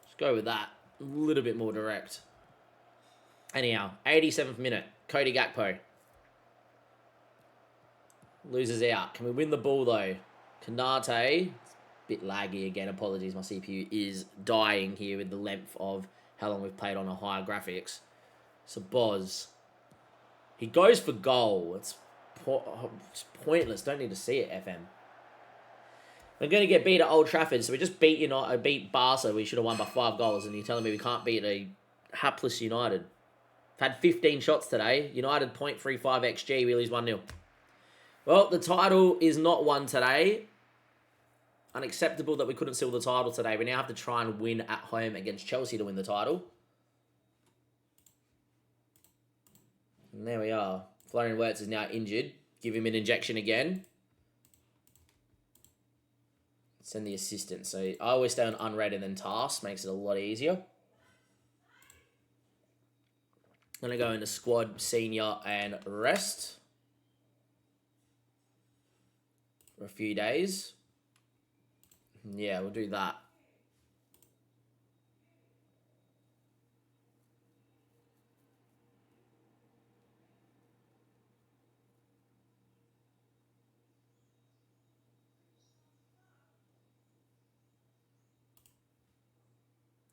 Let's go with that. A little bit more direct. Anyhow, 87th minute. Cody Gakpo loses out. Can we win the ball, though? Kanate. Bit laggy again. Apologies, my CPU is dying here with the length of how long we've played on a higher graphics. So, Boz. He goes for goal. It's pointless. Don't need to see it, FM. We're going to get beat at Old Trafford, so we just beat Barca. We should have won by 5 goals, and you're telling me we can't beat a hapless United. We've had 15 shots today. United 0.35 XG. We lose 1-0. Well, the title is not won today. Unacceptable that we couldn't seal the title today. We now have to try and win at home against Chelsea to win the title. And there we are. Florian Wirtz is now injured. Give him an injection again. Send the assistant. So I always stay on unread and then task. Makes it a lot easier. I'm going to go into squad, senior, and rest for a few days. Yeah, we'll do that.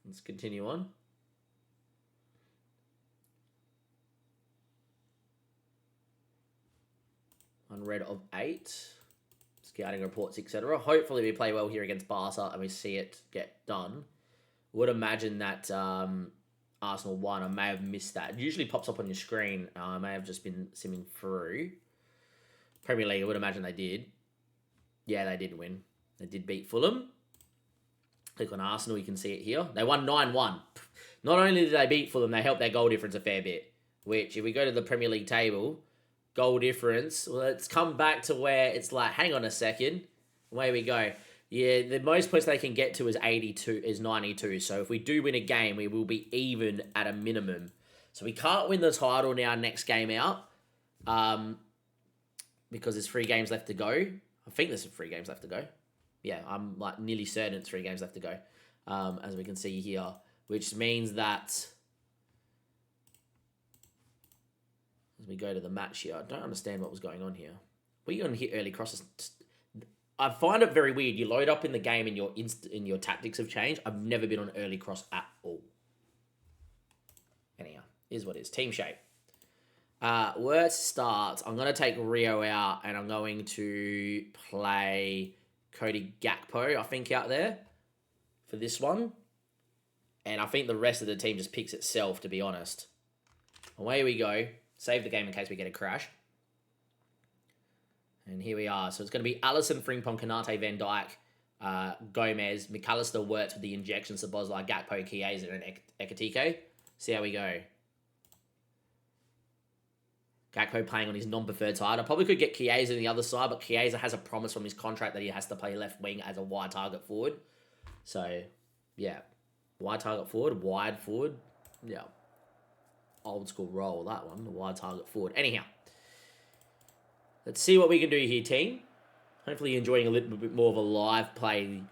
Let's continue on. Unread of 8. Scouting reports, etc. Hopefully we play well here against Barca and we see it get done. Would imagine that Arsenal won. I may have missed that. It usually pops up on your screen. I may have just been simming through. Premier League, I would imagine they did. Yeah, they did win. They did beat Fulham. Click on Arsenal, you can see it here. They won 9-1. Not only did they beat Fulham, they helped their goal difference a fair bit. Which, if we go to the Premier League table, goal difference, well, it's come back to where it's like, hang on a second. Away we go. Yeah, the most points they can get to is 92. So if we do win a game, we will be even at a minimum. So we can't win the title now next game out. Because there's 3 games left to go. I think there's 3 games left to go. Yeah, I'm like nearly certain it's 3 games left to go. As we can see here. Which means that as we go to the match here, I don't understand what was going on here. We're going to hit early crosses. I find it very weird. You load up in the game and your tactics have changed. I've never been on early cross at all. Anyhow, here's what it is. Team shape. Wirtz starts. I'm going to take Rio out and I'm going to play Cody Gakpo, I think, out there for this one. And I think the rest of the team just picks itself, to be honest. Away we go. Save the game in case we get a crash. And here we are. So it's going to be Alisson, Frimpong, Kanate, Van Dijk, Gomez, McAllister, Wirtz with the injections, Szoboszlai, Gakpo, Chiesa, and Ekitike. See how we go. Gakpo playing on his non-preferred side. I probably could get Chiesa on the other side, but Chiesa has a promise from his contract that he has to play left wing as a wide target forward. So, yeah. Wide target forward, wide forward. Yeah. Old school role, that one. The wide target forward. Anyhow. Let's see what we can do here, team. Hopefully you're enjoying a little bit more of a live play,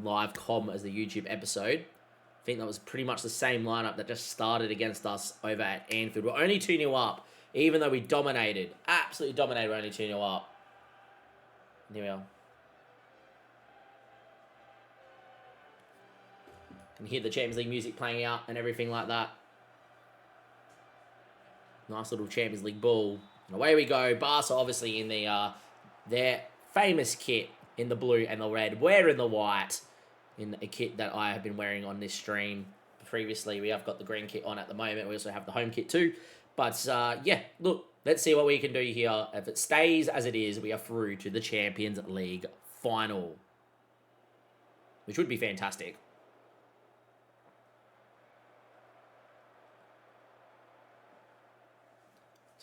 live com as the YouTube episode. I think that was pretty much the same lineup that just started against us over at Anfield. We're only 2-0 up, even though we dominated. Absolutely dominated, we're only 2-0 up. Here we are. Can hear the Champions League music playing out and everything like that. Nice little Champions League ball. And away we go. Barca obviously in their famous kit in the blue and the red. We're in the white in a kit that I have been wearing on this stream. Previously, we have got the green kit on at the moment. We also have the home kit too. But yeah, look, let's see what we can do here. If it stays as it is, we are through to the Champions League final, which would be fantastic.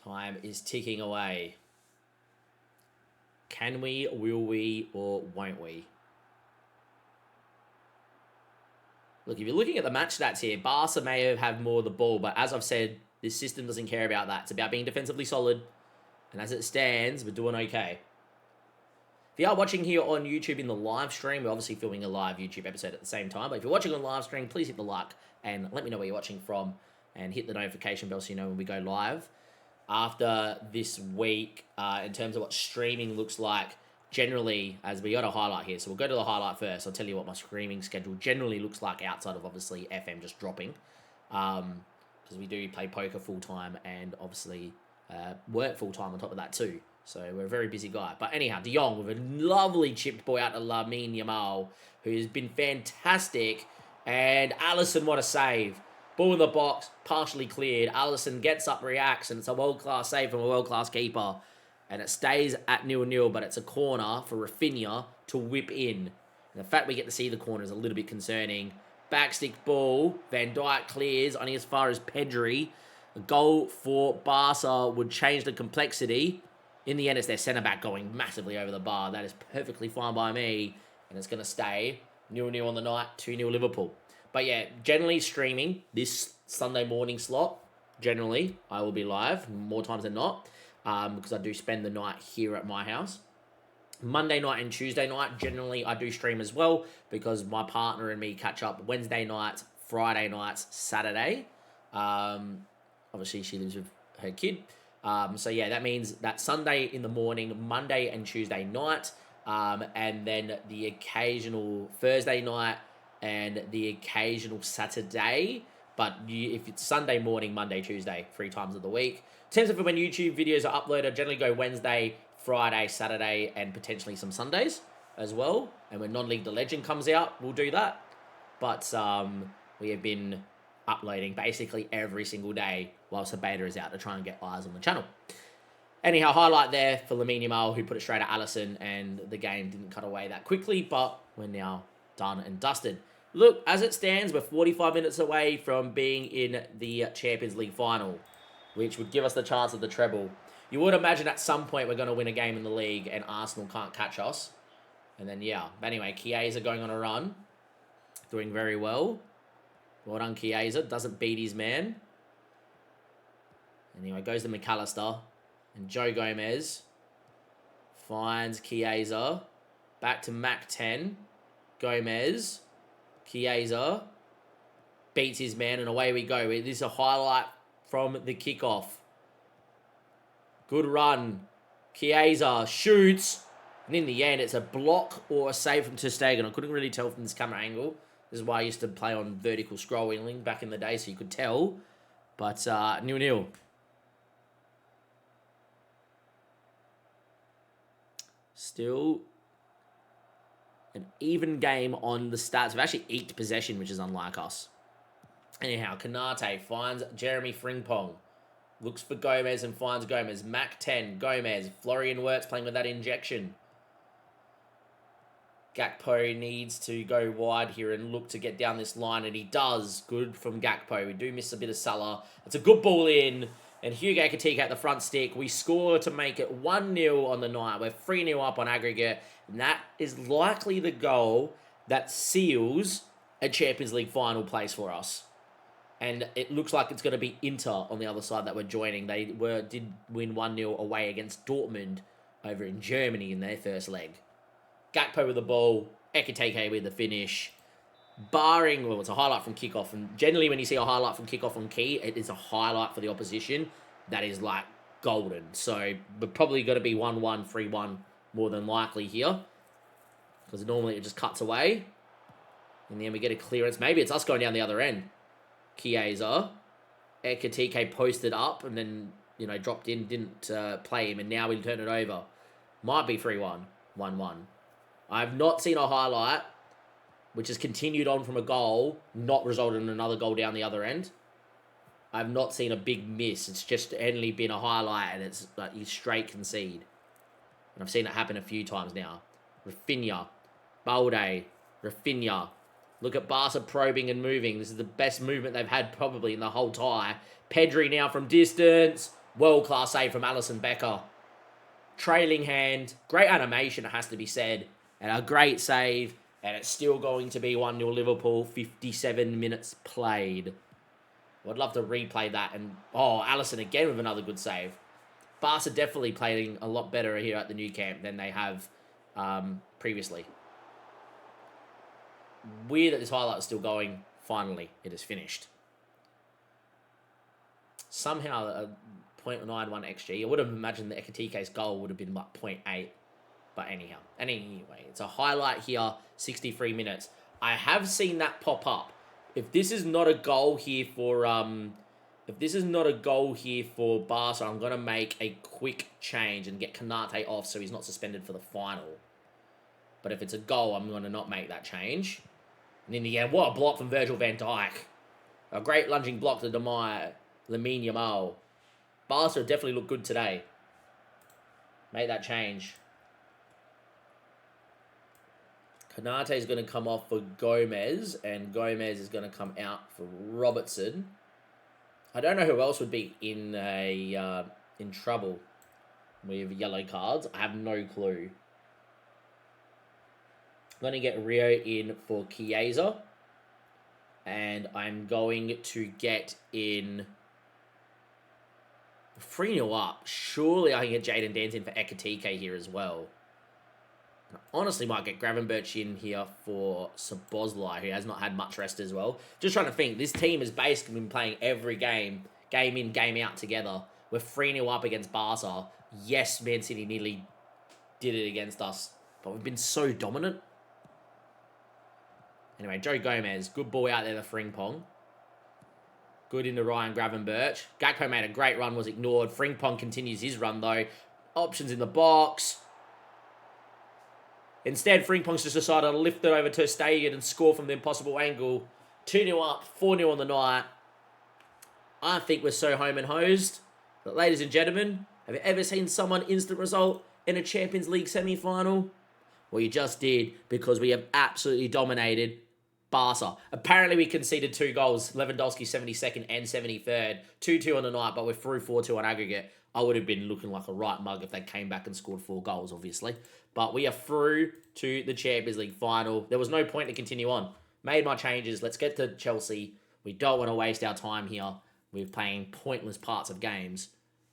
Time is ticking away. Can we, will we, or won't we? Look, if you're looking at the match stats here, Barca may have more of the ball, but as I've said, this system doesn't care about that. It's about being defensively solid, and as it stands, we're doing okay. If you are watching here on YouTube in the live stream, we're obviously filming a live YouTube episode at the same time, but if you're watching on live stream, please hit the like, and let me know where you're watching from, and hit the notification bell so you know when we go live. After this week, in terms of what streaming looks like, generally, as we got a highlight here, so we'll go to the highlight first. I'll tell you what my streaming schedule generally looks like outside of obviously FM just dropping, because we do play poker full time and obviously work full time on top of that too. So we're a very busy guy. But anyhow, De Jong with a lovely chipped ball out to Lamine Yamal, who's been fantastic, and Alisson, what a save. Ball in the box, partially cleared. Alisson gets up, reacts, and it's a world-class save from a world-class keeper. And it stays at 0-0, but it's a corner for Rafinha to whip in. And the fact we get to see the corner is a little bit concerning. Backstick ball. Van Dijk clears only as far as Pedri. A goal for Barca would change the complexity. In the end, it's their centre-back going massively over the bar. That is perfectly fine by me. And it's going to stay 0-0 on the night, 2-0 Liverpool. But yeah, generally streaming this Sunday morning slot, generally, I will be live more times than not, because I do spend the night here at my house. Monday night and Tuesday night, generally, I do stream as well, because my partner and me catch up Wednesday nights, Friday nights, Saturday. Obviously, she lives with her kid. So yeah, that means that Sunday in the morning, Monday and Tuesday night, and then the occasional Thursday night, and the occasional Saturday, but if it's Sunday morning, Monday, Tuesday, 3 times of the week. In terms of when YouTube videos are uploaded, I generally go Wednesday, Friday, Saturday, and potentially some Sundays as well. And when Non-League The Legend comes out, we'll do that. But we have been uploading basically every single day whilst the beta is out to try and get eyes on the channel. Anyhow, highlight there for Lamine Yamal, who put it straight at Alisson, and the game didn't cut away that quickly, but we're now done and dusted. Look, as it stands, we're 45 minutes away from being in the Champions League final, which would give us the chance of the treble. You would imagine at some point we're going to win a game in the league and Arsenal can't catch us. And then, yeah. But anyway, Chiesa going on a run. Doing very well. Well done, Chiesa. Doesn't beat his man. Anyway, goes to McAllister. And Joe Gomez finds Chiesa. Back to Mac 10. Gomez. Chiesa beats his man, and away we go. This is a highlight from the kickoff. Good run. Chiesa shoots, and in the end, it's a block or a save from ter Stegen. I couldn't really tell from this camera angle. This is why I used to play on vertical scrolling back in the day, so you could tell. But 0-0. Still an even game on the stats. We've actually eked possession, which is unlike us. Anyhow, Kanate finds Jeremy Frimpong. Looks for Gomez and finds Gomez. Mac 10, Gomez. Florian Wirtz playing with that injection. Gakpo needs to go wide here and look to get down this line, and he does. Good from Gakpo. We do miss a bit of Salah. It's a good ball in, and Hugo Katika at the front stick. We score to make it 1-0 on the night. We're 3-0 up on aggregate, and that is likely the goal that seals a Champions League final place for us. And it looks like it's going to be Inter on the other side that we're joining. They did win 1-0 away against Dortmund over in Germany in their first leg. Gakpo with the ball, Ekitike with the finish. Barring, well, it's a highlight from kickoff, and generally when you see a highlight from kickoff on key, it is a highlight for the opposition that is like golden. So we're probably going to be 1-1, 3-1 more than likely here, because normally it just cuts away, and then we get a clearance. Maybe it's us going down the other end. Chiesa, Ekitike posted up, and then dropped in, didn't play him, and now we turn it over. Might be 3-1, 1-1. I've not seen a highlight which has continued on from a goal, not resulted in another goal down the other end. I've not seen a big miss. It's just only been a highlight, and it's like you straight concede. And I've seen it happen a few times now. Rafinha, Balde, Rafinha. Look at Barca probing and moving. This is the best movement they've had probably in the whole tie. Pedri now from distance. World-class save from Alisson Becker. Trailing hand. Great animation, it has to be said. And a great save. And it's still going to be 1-0 Liverpool, 57 minutes played. I'd love to replay that. And, Alisson again with another good save. Barca definitely playing a lot better here at the new camp than they have previously. Weird that this highlight is still going. Finally, it is finished. Somehow, a 0.91 XG. I would have imagined the Ekitike's goal would have been like 0.8. But anyway, it's a highlight here, 63 minutes. I have seen that pop up. If this is not a goal here for Barca, I'm gonna make a quick change and get Konate off so he's not suspended for the final. But if it's a goal, I'm gonna not make that change. And in the end, what a block from Virgil van Dijk. A great lunging block to Lamine Yamal. Barca definitely look good today. Make that change. Konate is going to come off for Gomez, and Gomez is going to come out for Robertson. I don't know who else would be in trouble with yellow cards. I have no clue. I'm going to get Rio in for Chiesa, and I'm going to get in 3-0 up. Surely I can get Jadon Danns in for Ekitike here as well. I honestly might get Gravenberch in here for Szoboszlai, who has not had much rest as well. Just trying to think. This team has basically been playing every game in, game out together. We're 3-0 up against Barca. Yes, Man City nearly did it against us, but we've been so dominant. Anyway, Joe Gomez. Good ball out there to Frimpong. Good into Ryan Gravenberch. Gakpo made a great run, was ignored. Frimpong continues his run, though. Options in the box. Instead, Frimpong's just decided to lift it over to Stegen and score from the impossible angle. 2-0 up, 4-0 on the night. I think we're so home and hosed. But ladies and gentlemen, have you ever seen someone instant result in a Champions League semi-final? Well, you just did, because we have absolutely dominated Barca. Apparently, we conceded 2 goals. Lewandowski 72nd and 73rd. 2-2 on the night, but we're through 4-2 on aggregate. I would have been looking like a right mug if they came back and scored 4 goals, obviously. But we are through to the Champions League final. There was no point to continue on. Made my changes. Let's get to Chelsea. We don't want to waste our time here with playing pointless parts of games.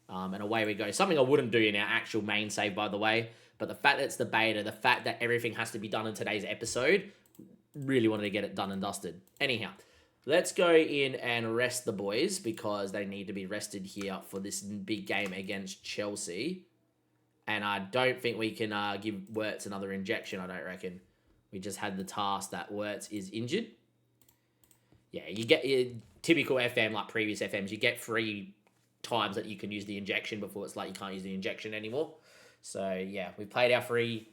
And away we go. Something I wouldn't do in our actual main save, by the way. But the fact that it's the beta, the fact that everything has to be done in today's episode, really wanted to get it done and dusted. Anyhow, let's go in and rest the boys, because they need to be rested here for this big game against Chelsea. And I don't think we can give Wirtz another injection, I don't reckon. We just had the task that Wirtz is injured. Yeah, you get your typical FM, like previous FMs, you get 3 times that you can use the injection before it's like you can't use the injection anymore. So, yeah, we played our 3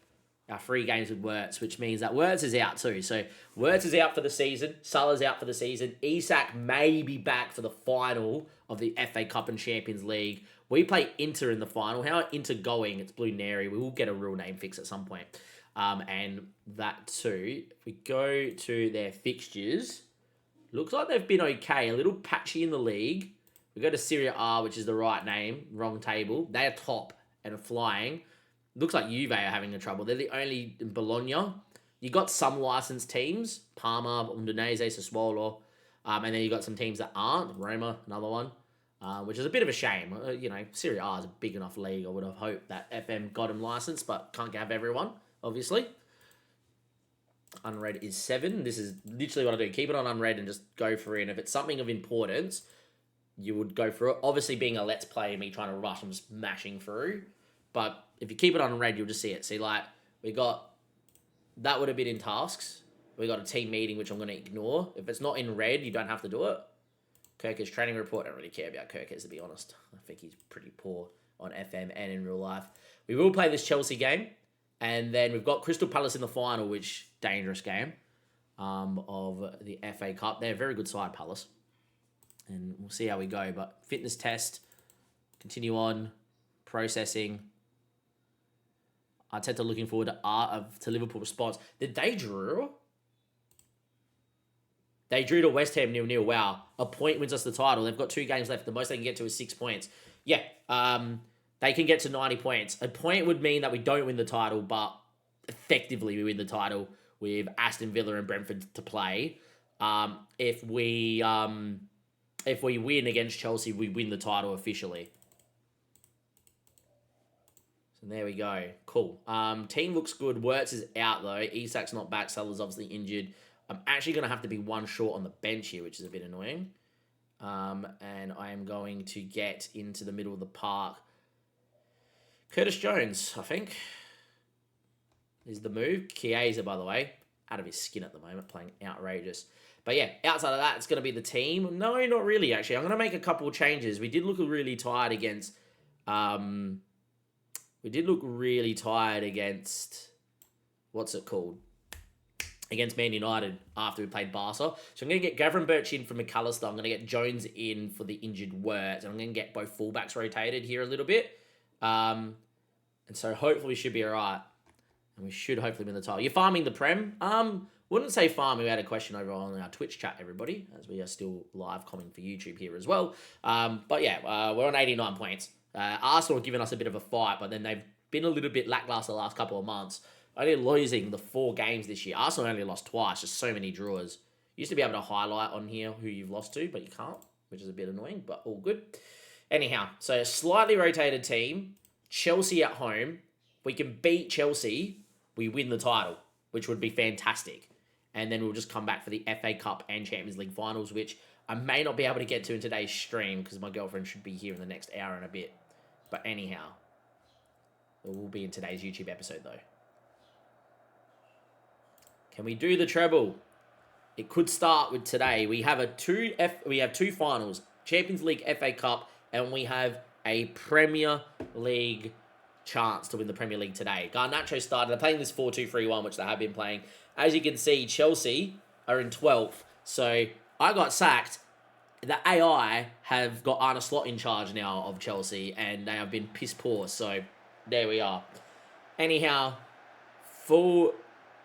games with Wirtz, which means that Wirtz is out too. So, Wirtz is out for the season. Salah's out for the season. Isak may be back for the final of the FA Cup and Champions League. We play Inter in the final. How are Inter going? It's Blue Neri. We will get a real name fix at some point. And that too, if we go to their fixtures, looks like they've been okay. A little patchy in the league. We go to Serie A, which is the right name. Wrong table. They are top and are flying. Looks like Juve are having a trouble. They're the only in Bologna. You got some licensed teams. Parma, Udinese, Sassuolo. And then you got some teams that aren't. Roma, another one. Which is a bit of a shame. Serie A is a big enough league. I would have hoped that FM got him licensed, but can't have everyone, obviously. Unread is 7. This is literally what I do. Keep it on unread and just go for it. And if it's something of importance, you would go for it. Obviously, being a let's play, me trying to rush and just mashing through. But if you keep it on unread, you'll just see it. See, like, we got... That would have been in tasks. We got a team meeting, which I'm going to ignore. If it's not in red, you don't have to do it. Kirker's training report. I don't really care about Kirker's, to be honest. I think he's pretty poor on FM and in real life. We will play this Chelsea game. And then we've got Crystal Palace in the final, which dangerous game of the FA Cup. They're a very good side, Palace. And we'll see how we go. But fitness test. Continue on. Processing. Arteta looking forward to Liverpool response. Did they drew? They drew to West Ham 0-0. Wow. A point wins us the title. They've got 2 games left. The most they can get to is 6 points. Yeah. They can get to 90 points. A point would mean that we don't win the title, but effectively we win the title with Aston Villa and Brentford to play. If we win against Chelsea, we win the title officially. So there we go. Cool. Team looks good. Wirtz is out though. Isak's not back. Salah's obviously injured. I'm actually going to have to be 1 short on the bench here, which is a bit annoying. And I am going to get into the middle of the park. Curtis Jones, I think, is the move. Chiesa, by the way, out of his skin at the moment, playing outrageous. But yeah, outside of that, it's going to be the team. No, not really, actually. I'm going to make a couple of changes. We did look really tired against... What's it called? Against Man United after we played Barca. So I'm going to get Gavin Birch in for McAllister. I'm going to get Jones in for the injured Wirtz. And I'm going to get both fullbacks rotated here a little bit. And so hopefully we should be all right. And we should hopefully win the title. You're farming the Prem? Wouldn't say farming. We had a question over on our Twitch chat, everybody, as we are still live commenting for YouTube here as well. But yeah, we're on 89 points. Arsenal have given us a bit of a fight, but then they've been a little bit lackluster the last couple of months. Only losing the 4 games this year. Arsenal only lost twice, just so many draws. You used to be able to highlight on here who you've lost to, but you can't, which is a bit annoying, but all good. Anyhow, so a slightly rotated team. Chelsea at home. We can beat Chelsea. We win the title, which would be fantastic. And then we'll just come back for the FA Cup and Champions League finals, which I may not be able to get to in today's stream because my girlfriend should be here in the next hour and a bit. But anyhow, it will be in today's YouTube episode though. Can we do the treble? It could start with today. We have two finals, Champions League, FA Cup, and we have a Premier League chance to win the Premier League today. Garnacho started. They're playing this 4-2-3-1, which they have been playing. As you can see, Chelsea are in 12th. So I got sacked. The AI have got Arne Slot in charge now of Chelsea, and they have been piss poor. So there we are. Anyhow, full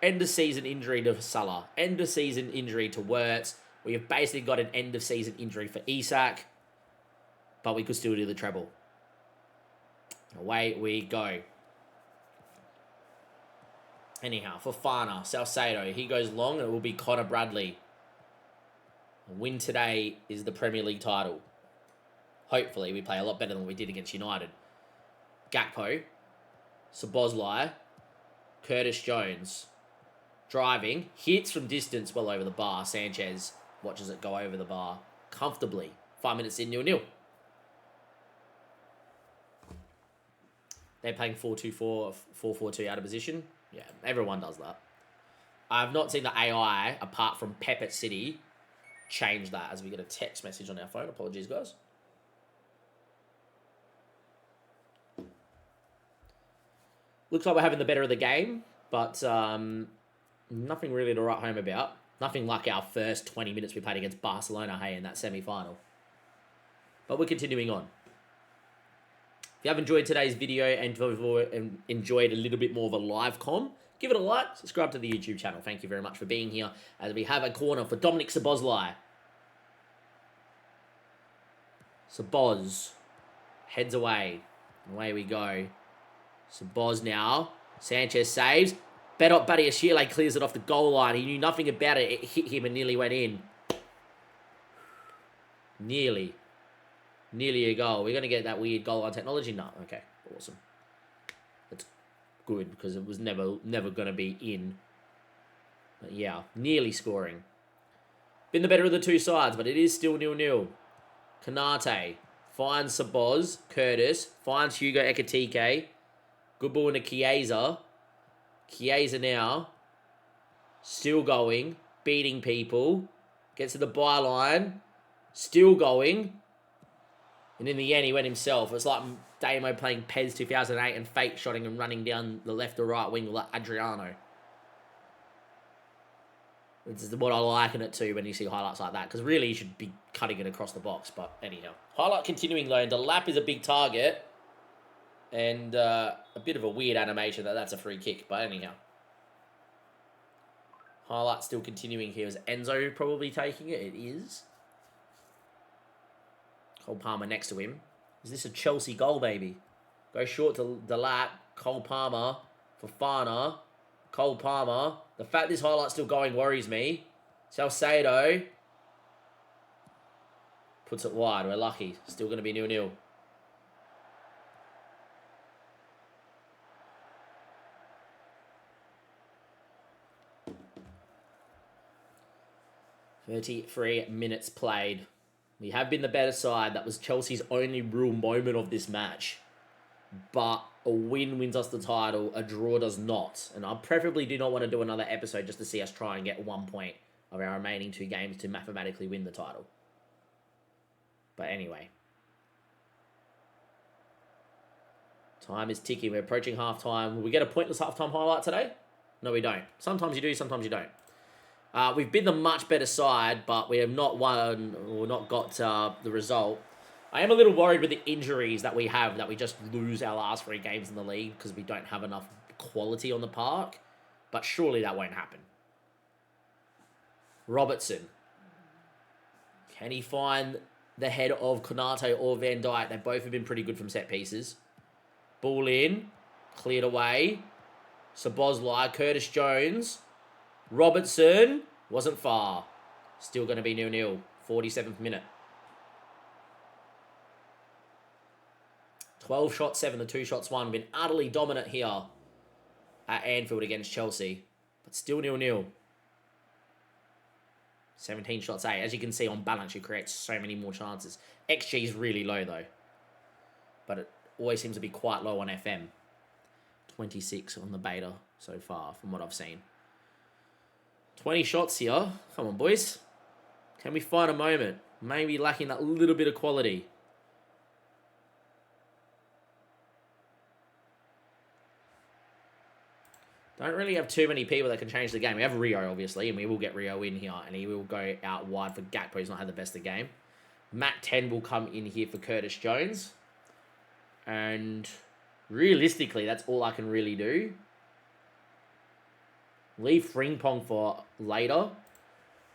end-of-season injury to Salah. End-of-season injury to Wirtz. We have basically got an end-of-season injury for Isak. But we could still do the treble. Away we go. Anyhow, for Fana, Salcedo, he goes long and it will be Connor Bradley. A win today is the Premier League title. Hopefully, we play a lot better than we did against United. Gakpo, Szoboszlai, Curtis Jones. Driving, hits from distance well over the bar. Sanchez watches it go over the bar comfortably. 5 minutes in, 0-0. They're playing 4-2-4, 4-4-2 out of position. Yeah, everyone does that. I have not seen the AI, apart from Pep at City, change that as we get a text message on our phone. Apologies, guys. Looks like we're having the better of the game, but nothing really to write home about. Nothing like our first 20 minutes we played against Barcelona, hey, in that semi-final. But we're continuing on. If you have enjoyed today's video and enjoyed a little bit more of a live com, give it a like, subscribe to the YouTube channel. Thank you very much for being here as we have a corner for Dominic Szoboszlai. Szobosz heads away. Away we go. Szobosz now. Sanchez saves. Badiashile clears it off the goal line. He knew nothing about it. It hit him and nearly went in. Nearly a goal. We're going to get that weird goal line technology? No. Okay. Awesome. That's good because it was never going to be in. But yeah, nearly scoring. Been the better of the two sides, but it is still 0-0. Kanate finds Saboz. Curtis finds Hugo Ekatike. Good ball into Chiesa. Chiesa now. Still going. Beating people. Gets to the byline. Still going. And in the end, he went himself. It's like Damo playing PES 2008 and fake shotting and running down the left or right wing like Adriano. This is what I liken it to when you see highlights like that. Because really, you should be cutting it across the box. But anyhow. Highlight continuing though. And the lap is a big target. And a bit of a weird animation that's a free kick. But anyhow. Highlight still continuing here. Is Enzo probably taking it? It is. Cole Palmer next to him. Is this a Chelsea goal, baby? Go short to the lap. Cole Palmer. Fofana. Cole Palmer. The fact this highlight's still going worries me. Salcedo. Puts it wide. We're lucky. Still going to be 0-0. .33 played. We have been the better side. That was Chelsea's only real moment of this match. But a win wins us the title. A draw does not. And I preferably do not want to do another episode just to see us try and get 1 point of our remaining 2 games to mathematically win the title. But anyway. Time is ticking. We're approaching half-time. Will we get a pointless half-time highlight today? No, we don't. Sometimes you do, sometimes you don't. We've been the much better side, but we have not won or not got the result. I am a little worried with the injuries that we have, that we just lose our last 3 games in the league because we don't have enough quality on the park. But surely that won't happen. Robertson. Can he find the head of Konate or Van Dijk? They both have been pretty good from set pieces. Ball in. Cleared away. Szoboszlai. Curtis Jones. Robertson. Wasn't far. Still going to be 0-0. 47th minute. 12 shots, 7 to 2 shots, 1. Been utterly dominant here at Anfield against Chelsea. But still 0-0. 17 shots, 8. As you can see on balance, you create so many more chances. XG is really low though. But it always seems to be quite low on FM. 26 on the beta so far from what I've seen. 20 shots here. Come on, boys. Can we find a moment? Maybe lacking that little bit of quality. Don't really have too many people that can change the game. We have Rio, obviously, and we will get Rio in here, and he will go out wide for Gakpo. He's not had the best of the game. Matt 10 will come in here for Curtis Jones. And realistically, that's all I can really do. Leave Frimpong for later.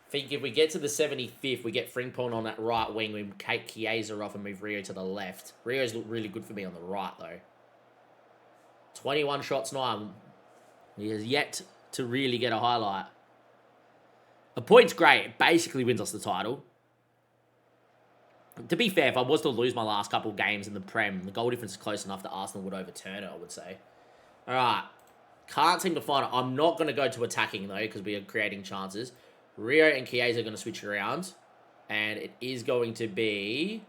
I think if we get to the 75th, we get Frimpong on that right wing. We take Chiesa off and move Rio to the left. Rio's looked really good for me on the right, though. 21 shots, 9. He has yet to really get a highlight. A point's great. It basically wins us the title. To be fair, if I was to lose my last couple of games in the Prem, the goal difference is close enough that Arsenal would overturn it, I would say. All right. Can't seem to find it. I'm not going to go to attacking, though, because we are creating chances. Rio and Chiesa are going to switch around. And it is going to be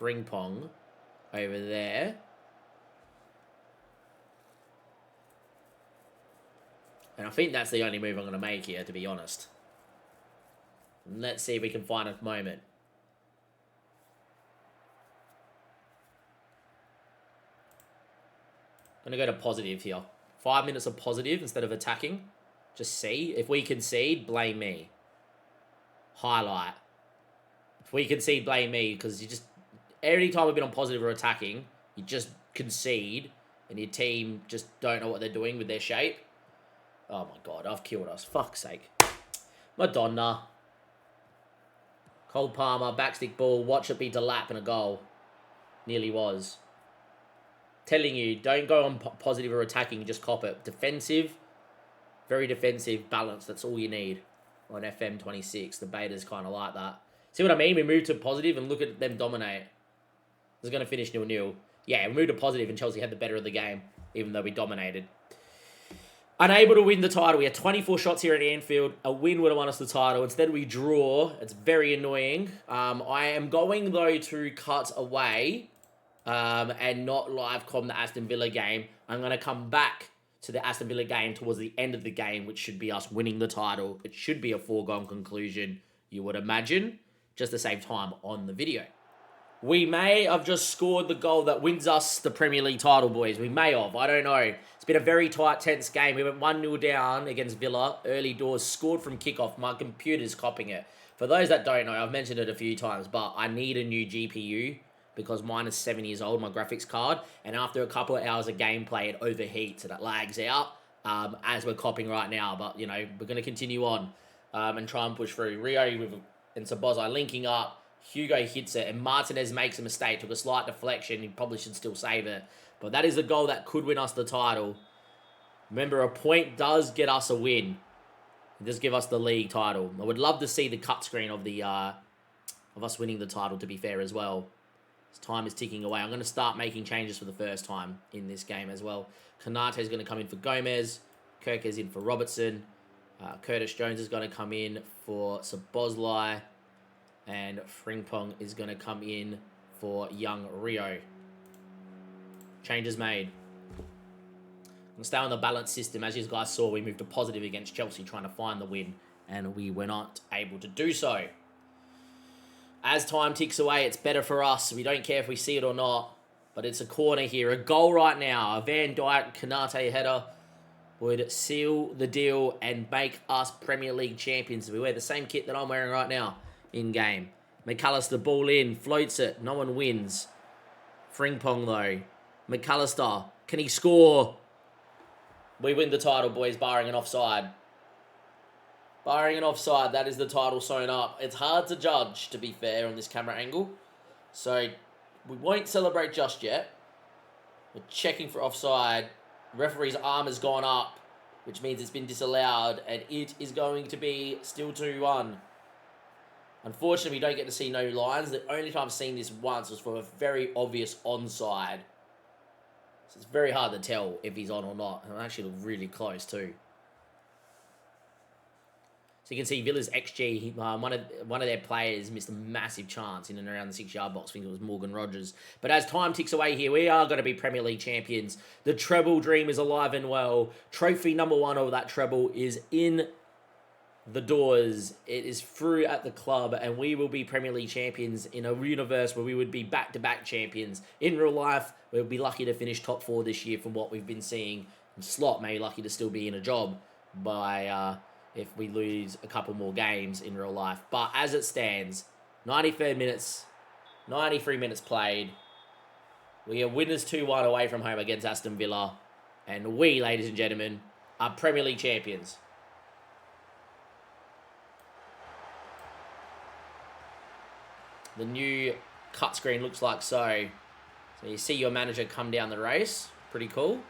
Frimpong over there. And I think that's the only move I'm going to make here, to be honest. Let's see if we can find a moment. I'm going to go to positive here. 5 minutes of positive instead of attacking. Just see. If we concede, blame me. Highlight. If we concede, blame me. Because you just... Every time we've been on positive or attacking, you just concede. And your team just don't know what they're doing with their shape. Oh my god, I've killed us. Fuck's sake. Madonna. Cole Palmer, backstick ball. Watch it be Delap and a goal. Nearly was. Telling you, don't go on positive or attacking, just cop it. Defensive, very defensive, balanced. That's all you need on FM26. The beta's kind of like that. See what I mean? We move to positive and look at them dominate. It's going to finish 0-0. Yeah, we moved to positive and Chelsea had the better of the game, even though we dominated. Unable to win the title. We had 24 shots here at Anfield. A win would have won us the title. Instead, we draw. It's very annoying. I am going, though, to cut away and not live com the Aston Villa game. I'm going to come back to the Aston Villa game towards the end of the game, which should be us winning the title. It should be a foregone conclusion, you would imagine, just to save time on the video. We may have just scored the goal that wins us the Premier League title, boys. We may have. I don't know. It's been a very tight, tense game. We went 1-0 down against Villa. Early doors, scored from kickoff. My computer's copying it. For those that don't know, I've mentioned it a few times, but I need a new GPU because mine is 7 years old, my graphics card. And after a couple of hours of gameplay, it overheats and it lags out, as we're copying right now. But, you know, we're going to continue on and try and push through. Rio and Sabozai linking up. Hugo hits it, and Martinez makes a mistake. Took a slight deflection. He probably should still save it. But that is a goal that could win us the title. Remember, a point does get us a win. It does give us the league title. I would love to see the cut screen of the of us winning the title, to be fair, as well. As time is ticking away. I'm going to start making changes for the first time in this game as well. Konate is going to come in for Gomez. Kirk is in for Robertson. Curtis Jones is going to come in for Szoboszlai. And Frimpong is going to come in for young Rio. Changes made. I'm going to stay on the balance system. As you guys saw, we moved to positive against Chelsea, trying to find the win. And we were not able to do so. As time ticks away, it's better for us. We don't care if we see it or not. But it's a corner here. A goal right now. A Van Dijk Konate header would seal the deal and make us Premier League champions. We wear the same kit that I'm wearing right now. In game. McAllister ball in, floats it, no one wins. Frimpong though. McAllister, can he score? We win the title, boys, barring an offside. Barring an offside, that is the title sewn up. It's hard to judge, to be fair, on this camera angle. So, we won't celebrate just yet. We're checking for offside. Referee's arm has gone up, which means it's been disallowed, and it is going to be still 2-1. Unfortunately, we don't get to see no lines. The only time I've seen this once was for a very obvious onside. So it's very hard to tell if he's on or not. And it actually looked really close too. So you can see Villa's XG, one of their players missed a massive chance in and around the 6-yard box. I think it was Morgan Rogers. But as time ticks away here, we are going to be Premier League champions. The treble dream is alive and well. Trophy number 1 of that treble is in the doors. It is through at the club, and we will be Premier League champions in a universe where we would be back-to-back champions. In real life, we'll be lucky to finish top 4 this year from what we've been seeing. And Slot may be lucky to still be in a job by if we lose a couple more games in real life. But as it stands, 93 minutes, 93 minutes played. We are winners 2-1 away from home against Aston Villa. And we, ladies and gentlemen, are Premier League champions. The new cut screen looks like so. So you see your manager come down the race. Pretty cool.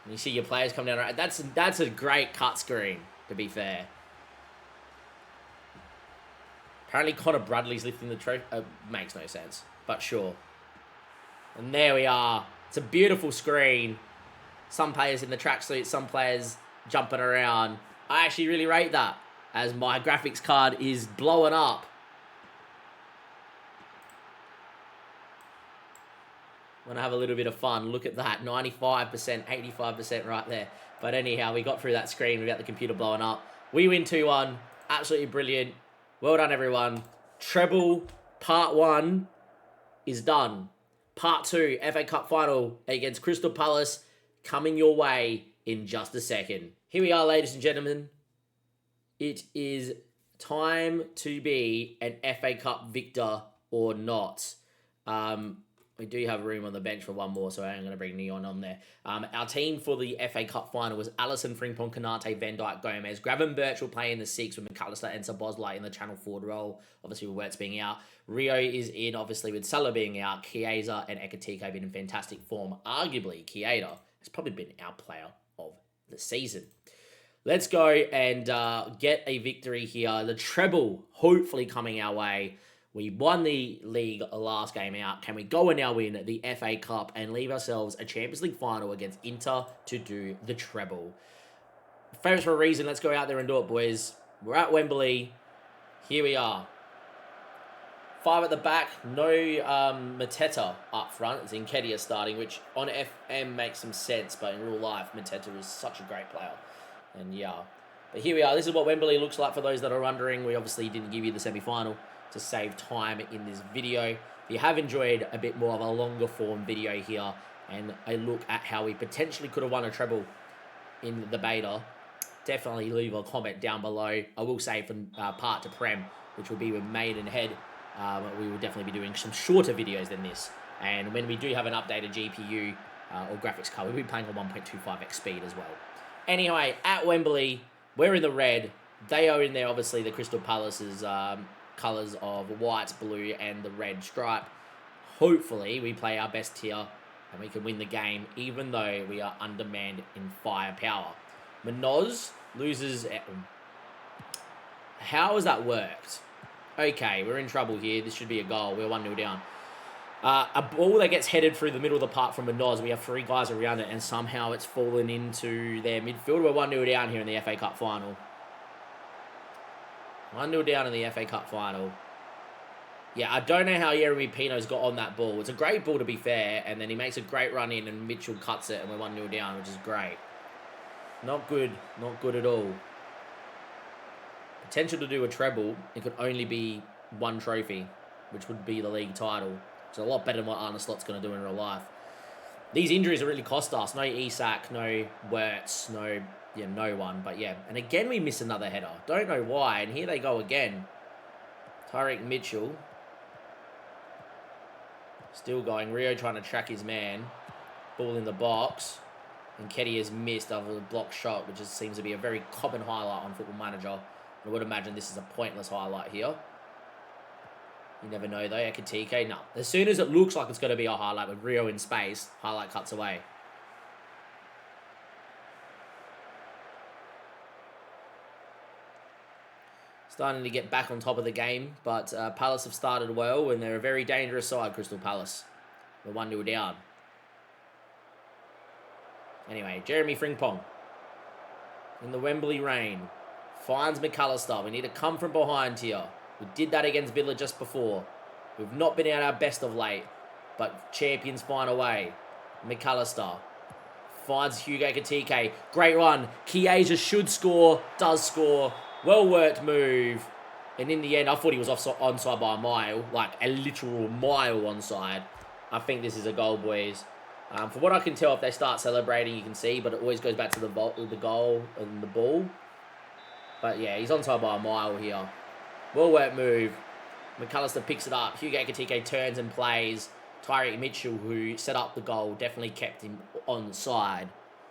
And you see your players come down the race. That's a great cut screen, to be fair. Apparently Connor Bradley's lifting the trophy. Makes no sense, but sure. And there we are. It's a beautiful screen. Some players in the tracksuit, some players jumping around. I actually really rate that, as my graphics card is blowing up. Want to have a little bit of fun. Look at that. 95%, 85% right there. But anyhow, we got through that screen. We got the computer blowing up. We win 2-1. Absolutely brilliant. Well done, everyone. Treble Part 1 is done. Part 2, FA Cup Final against Crystal Palace, coming your way in just a second. Here we are, ladies and gentlemen. It is time to be an FA Cup victor or not. We do have room on the bench for one more, so I'm going to bring Neon on there. Our team for the FA Cup final was Alisson, Frimpong, Konate, Van Dijk, Gomez. Graven Birch will play in the 6 with McAllister and Szoboszlai in the channel forward role, obviously with Wirtz being out. Rio is in, obviously, with Salah being out. Chiesa and Ekitike being in fantastic form. Arguably, Chiesa has probably been our player of the season. Let's go and get a victory here. The treble hopefully coming our way. We won the league last game out. Can we go and now win the FA Cup and leave ourselves a Champions League final against Inter to do the treble? Favourites for a reason. Let's go out there and do it, boys. We're at Wembley. Here we are. 5 at the back. No Mateta up front. It's Nketiah starting, which on FM makes some sense, but in real life, Mateta is such a great player. And yeah. But here we are. This is what Wembley looks like for those that are wondering. We obviously didn't give you the semi-final to save time in this video. If you have enjoyed a bit more of a longer form video here and a look at how we potentially could have won a treble in the beta, definitely leave a comment down below. I will say from part to Prem, which will be with Maidenhead, we will definitely be doing some shorter videos than this. And when we do have an updated GPU or graphics card, we'll be playing on 1.25x speed as well. Anyway, at Wembley, we're in the red. They are in there, obviously, the Crystal Palace's colours of white, blue, and the red stripe. Hopefully, we play our best here and we can win the game, even though we are undermanned in firepower. Manoz loses. How has that worked? Okay, we're in trouble here. This should be a goal. We're 1-0 down. A ball that gets headed through the middle of the park from Manoz. We have 3 guys around it, and somehow it's fallen into their midfield. We're 1-0 down here in the FA Cup final. 1-0 down in the FA Cup final. Yeah, I don't know how Jeremy Pino's got on that ball. It's a great ball, to be fair, and then he makes a great run in, and Mitchell cuts it, and we're 1-0 down, which is great. Not good. Not good at all. Potential to do a treble. It could only be 1 trophy, which would be the league title. It's a lot better than what Arne Slot's going to do in real life. These injuries have really cost us. No Isak, no Wirtz, no one. But yeah, and again we miss another header. Don't know why, and here they go again. Tyreek Mitchell. Still going. Rio trying to track his man. Ball in the box. And Nketiah has missed over the block shot, which seems to be a very common highlight on Football Manager. I would imagine this is a pointless highlight here. You never know though. Ekitike, no. As soon as it looks like it's going to be a highlight with Rio in space, highlight cuts away. Starting to get back on top of the game, but Palace have started well, and they're a very dangerous side, Crystal Palace. We're 1-0 down. Anyway, Jeremy Frimpong in the Wembley rain finds McAllister. We need to come from behind here. We did that against Villa just before. We've not been at our best of late, but champions find a way. McAllister finds Hugo Ekitike. Great run. Chiesa should score. Does score. Well-worked move. And in the end, I thought he was onside by a mile. Like a literal mile onside. I think this is a goal, boys. From what I can tell, if they start celebrating, you can see. But it always goes back to the goal and the ball. But yeah, he's onside by a mile here. Well-worked move. McAllister picks it up. Hugo Ekitike turns and plays. Tyreek Mitchell, who set up the goal, definitely kept him on side.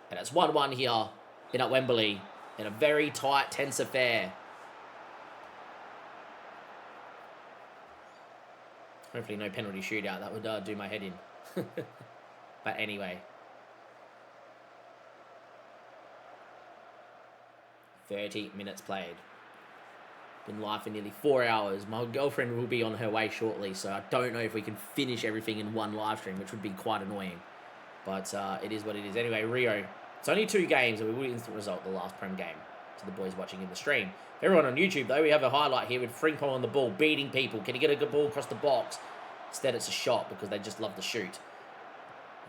And it's 1-1 here at Wembley in a very tight, tense affair. Hopefully no penalty shootout. That would do my head in. But anyway. 30 minutes played. Been live for nearly 4 hours. My girlfriend will be on her way shortly, so I don't know if we can finish everything in one live stream, which would be quite annoying. But it is what it is. Anyway, Rio. It's only 2 games, and we will instant result the last Prem game to the boys watching in the stream. Everyone on YouTube, though, we have a highlight here with Frimpong on the ball, beating people. Can he get a good ball across the box? Instead, it's a shot because they just love to shoot.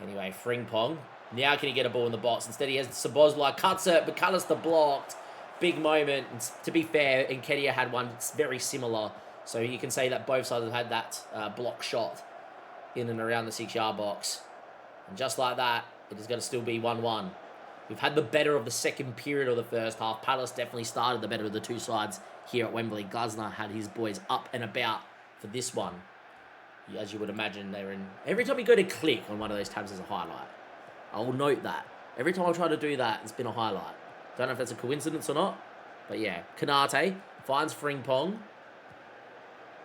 Anyway, Frimpong. Now can he get a ball in the box? Instead, he has Szoboszlai. Cuts it. McAllister blocked. Big moment. And to be fair, Nketiah had one very similar. So you can say that both sides have had that block shot in and around the 6-yard box. And just like that, it is going to still be 1-1. We've had the better of the second period of the first half. Palace definitely started the better of the 2 sides here at Wembley. Glasner had his boys up and about for this one. As you would imagine, they're in... Every time you go to click on one of those tabs, there's a highlight. I will note that. Every time I try to do that, it's been a highlight. Don't know if that's a coincidence or not. But yeah, Konate finds Frimpong.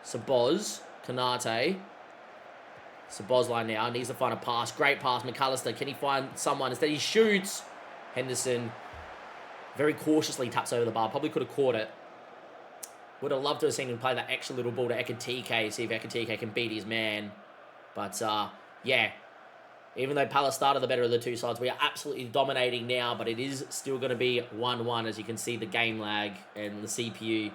Konate. Szoboszlai now needs to find a pass. Great pass. McAllister. Can he find someone? Instead, he shoots. Henderson very cautiously taps over the bar. Probably could have caught it. Would have loved to have seen him play that extra little ball to Ekatike, see if Ekatike can beat his man. But, yeah. Even though Palace started the better of the two sides, we are absolutely dominating now, but it is still going to be 1-1. As you can see, the game lag and the CPU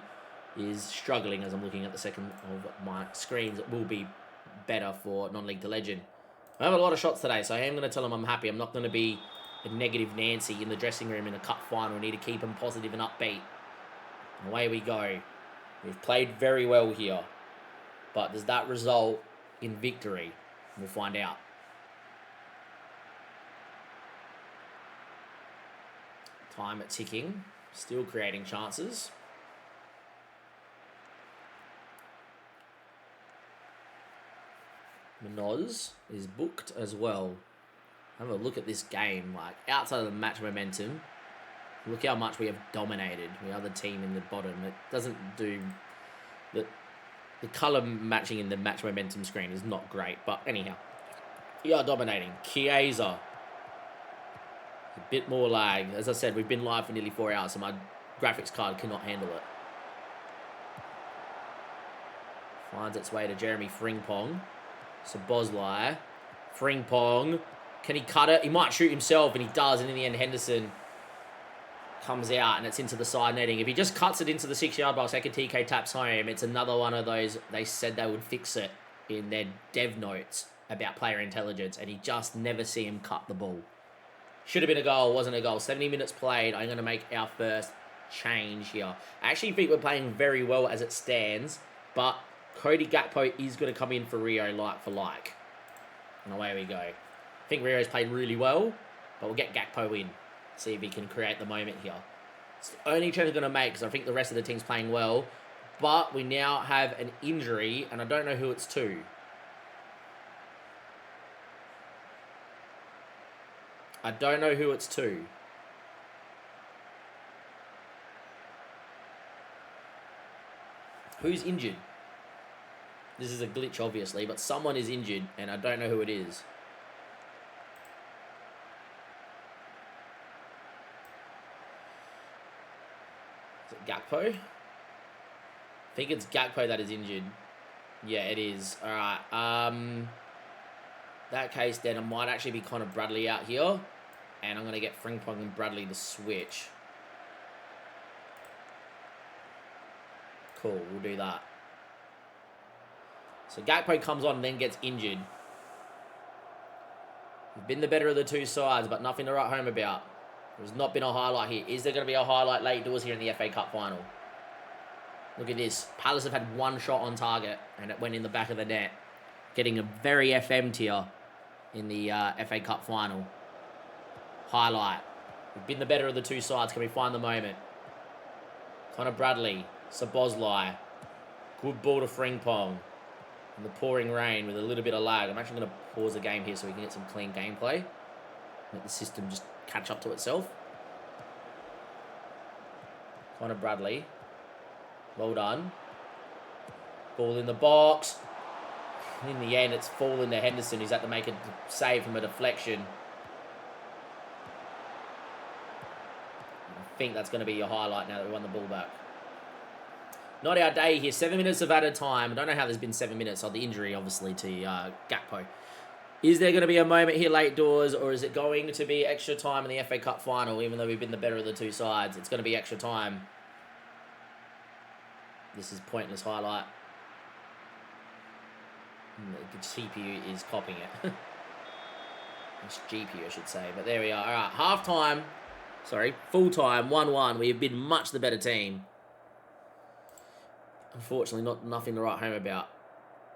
is struggling as I'm looking at the second of my screens. It will be better for non-league to legend. I have a lot of shots today, so I am going to tell them I'm happy. I'm not going to be a negative Nancy in the dressing room in a cup final. I need to keep them positive and upbeat. Away we go. We've played very well here, but does that result in victory? We'll find out. Time at ticking. Still creating chances. Minoz is booked as well. Have a look at this game. Like, outside of the match momentum, look how much we have dominated. We are the team in the bottom. It doesn't do... The colour matching in the match momentum screen is not great. But anyhow, we are dominating. Chiesa. A bit more lag. As I said, we've been live for nearly 4 hours, so my graphics card cannot handle it. Finds its way to Jeremy Frimpong. Szoboszlai. Frimpong. Can he cut it? He might shoot himself, and he does. And in the end, Henderson comes out, and it's into the side netting. If he just cuts it into the 6-yard box, Ekatike taps home. It's another one of those, they said they would fix it in their dev notes about player intelligence, and he just never see him cut the ball. Should have been a goal, wasn't a goal. 70 minutes played. I'm going to make our first change here. I actually think we're playing very well as it stands, but Cody Gakpo is going to come in for Rio like for like. And away we go. I think Rio's played really well, but we'll get Gakpo in. See if he can create the moment here. It's the only change I'm going to make because I think the rest of the team's playing well. But we now have an injury, and I don't know who it's to. I don't know who it's to. Who's injured? This is a glitch, obviously, but someone is injured, and I don't know who it is. Is it Gakpo? I think it's Gakpo that is injured. Yeah, it is. All right. That case, then I might actually be Connor Bradley out here. And I'm going to get Frimpong and Bradley to switch. Cool, we'll do that. So Gakpo comes on and then gets injured. We've been the better of the two sides, but nothing to write home about. There's not been a highlight here. Is there going to be a highlight late doors here in the FA Cup final? Look at this. Palace have had one shot on target, and it went in the back of the net. Getting a very FM tier in the FA Cup final. Highlight. We've been the better of the two sides. Can we find the moment? Connor Bradley. Szoboszlai. Good ball to Frimpong. In the pouring rain with a little bit of lag. I'm actually going to pause the game here so we can get some clean gameplay. Let the system just catch up to itself. Connor Bradley. Well done. Ball in the box. In the end, it's fallen to Henderson, who's had to make a save from a deflection. I think that's going to be your highlight now that we won the ball back. Not our day here. 7 minutes of added time. I don't know how there's been 7 minutes. The injury, obviously, to Gakpo. Is there going to be a moment here late doors, or is it going to be extra time in the FA Cup final, even though we've been the better of the two sides? It's going to be extra time. This is pointless highlight. The CPU is copying it. It's GPU, I should say. But there we are. All right, half-time. Sorry, full-time, 1-1. We have been much the better team. Unfortunately, nothing to write home about.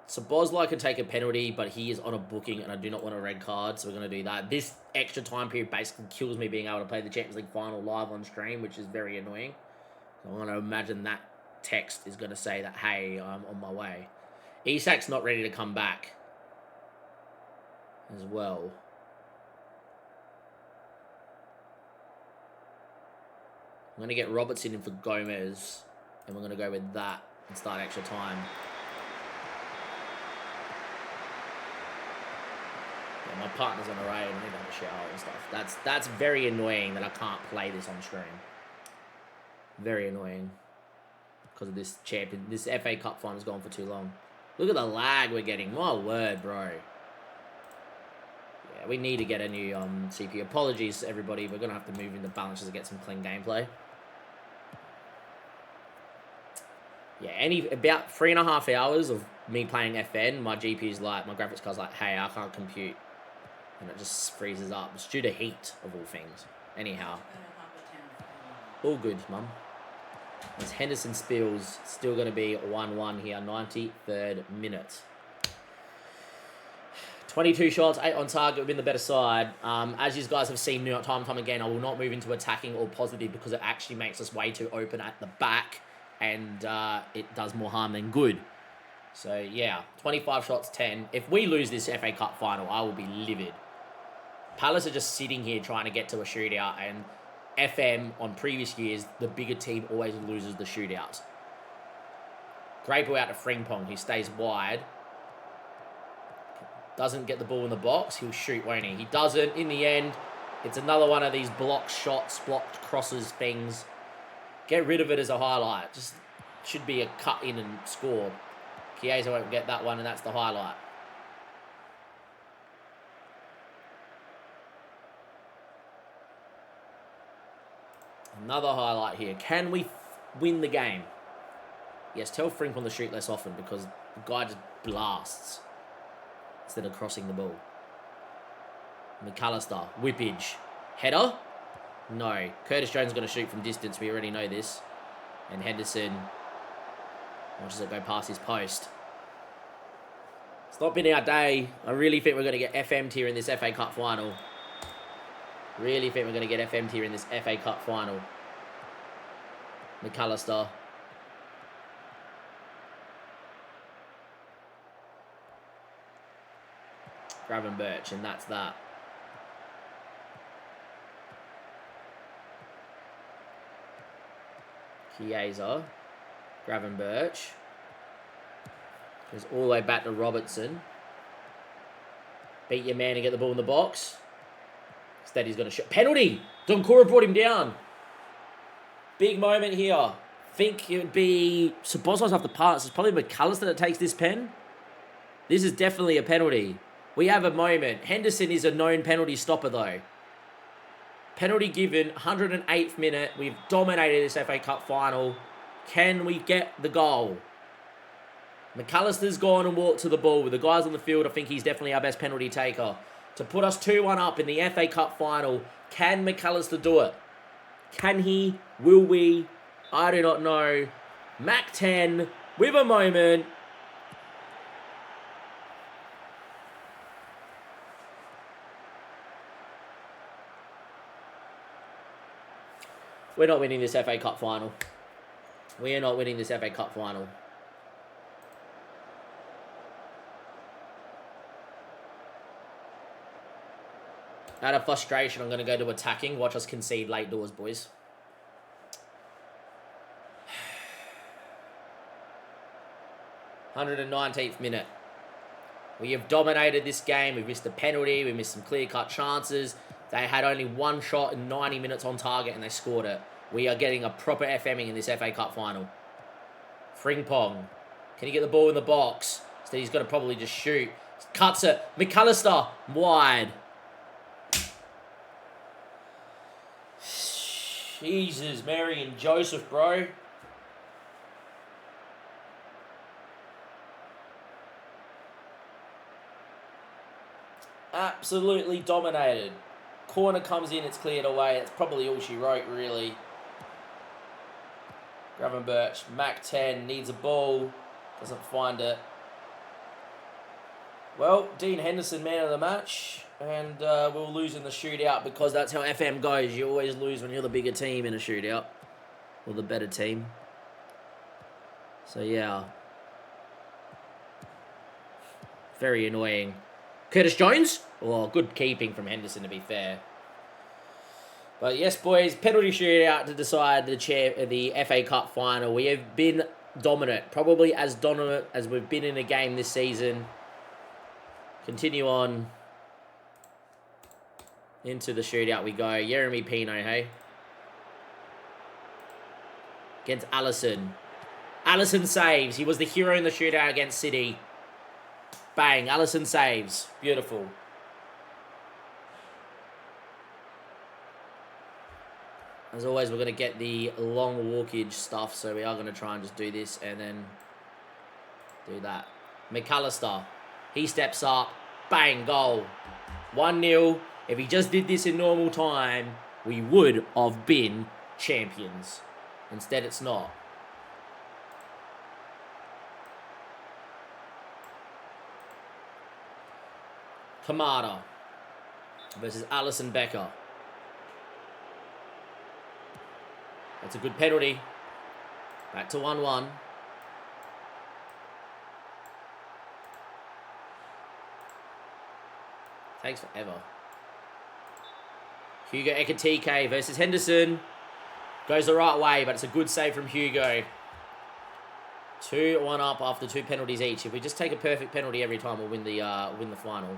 Szoboszlai can take a penalty, but he is on a booking, and I do not want a red card, so we're going to do that. This extra time period basically kills me being able to play the Champions League final live on stream, which is very annoying. So I'm going to imagine that text is going to say that, hey, I'm on my way. Isak's not ready to come back as well. I'm going to get Robertson in for Gomez, and we're going to go with that and start extra time. Yeah, my partner's on the raid, and I need to have a shower and stuff. That's very annoying that I can't play this on stream. Very annoying. because of this champion. This FA Cup final's gone for too long. Look at the lag we're getting. My word, bro. Yeah, we need to get a new CPU. Apologies, everybody. We're going to have to move into balances to get some clean gameplay. Yeah, about 3.5 hours of me playing FN, my GPU's like, my graphics card's like, hey, I can't compute. And it just freezes up. It's due to heat, of all things. Anyhow. All good, mum. As Henderson spills, still going to be 1-1 here, 93rd minute. 22 shots, 8 on target, we've been the better side. As you guys have seen time and time again, I will not move into attacking or positive because it actually makes us way too open at the back. And it does more harm than good. So, yeah, 25 shots, 10. If we lose this FA Cup final, I will be livid. Palace are just sitting here trying to get to a shootout, and FM, on previous years, the bigger team always loses the shootouts. Great ball out to Frimpong, who stays wide. Doesn't get the ball in the box. He'll shoot, won't he? He doesn't. In the end, it's another one of these blocked shots, blocked crosses things. Get rid of it as a highlight. Just should be a cut in and score. Chiesa won't get that one, and that's the highlight. Another highlight here. Can we win the game? Yes, tell Frimpong to shoot less often because the guy just blasts instead of crossing the ball. McAllister. Whippage. Header? No. Curtis Jones is going to shoot from distance. We already know this. And Henderson watches it go past his post. It's not been our day. I really think we're going to get FM'd here in this FA Cup final. Really think we're going to get FM'd here in this FA Cup final. McAllister. Gravenberch, and that's that. Chiesa. Gravenberch. Goes all the way back to Robertson. Beat your man and get the ball in the box. Instead, he's going to shoot. Penalty! Donkura brought him down. Big moment here. Think it would be Sabozos off the pass. It's probably McAllister that takes this pen. This is definitely a penalty. We have a moment. Henderson is a known penalty stopper, though. Penalty given, 108th minute. We've dominated this FA Cup final. Can we get the goal? McAllister's gone and walked to the ball. With the guys on the field, I think he's definitely our best penalty taker. To put us 2-1 up in the FA Cup final, can McAllister do it? Can he? Will we? I do not know. Mac 10 with a moment. We're not winning this FA Cup final. We are not winning this FA Cup final. Out of frustration, I'm going to go to attacking. Watch us concede late doors, boys. $119th minute. We have dominated this game. We've missed a penalty. We missed some clear-cut chances. They had only one shot in 90 minutes on target and they scored it. We are getting a proper FMing in this FA Cup final. Frimpong. Can he get the ball in the box? Instead, he's got to probably just shoot. Cuts it. McAllister. Wide. Jesus, Mary and Joseph, bro. Absolutely dominated. Corner comes in, it's cleared away. That's probably all she wrote, really. Gravenberch, Mac 10, needs a ball. Doesn't find it. Well, Dean Henderson, man of the match. And we'll lose in the shootout because that's how FM goes. You always lose when you're the bigger team in a shootout. Or the better team. So, yeah. Very annoying. Curtis Jones? Oh, good keeping from Henderson, to be fair. But yes, boys, penalty shootout to decide the FA Cup final. We have been dominant. Probably as dominant as we've been in a game this season. Continue on. Into the shootout we go. Jeremy Pino, hey? Against Allison. Alisson saves. He was the hero in the shootout against City. Bang. Alisson saves. Beautiful. As always, we're going to get the long walkage stuff, so we are going to try and just do this and then do that. McAllister. He steps up. Bang. Goal. 1-0. If he just did this in normal time, we would have been champions. Instead, it's not. Kamada versus Alisson Becker. That's a good penalty. Back to 1-1. Takes forever. Hugo Ekitike versus Henderson. Goes the right way, but it's a good save from Hugo. 2-1 up after 2 penalties each. If we just take a perfect penalty every time, we'll win the final.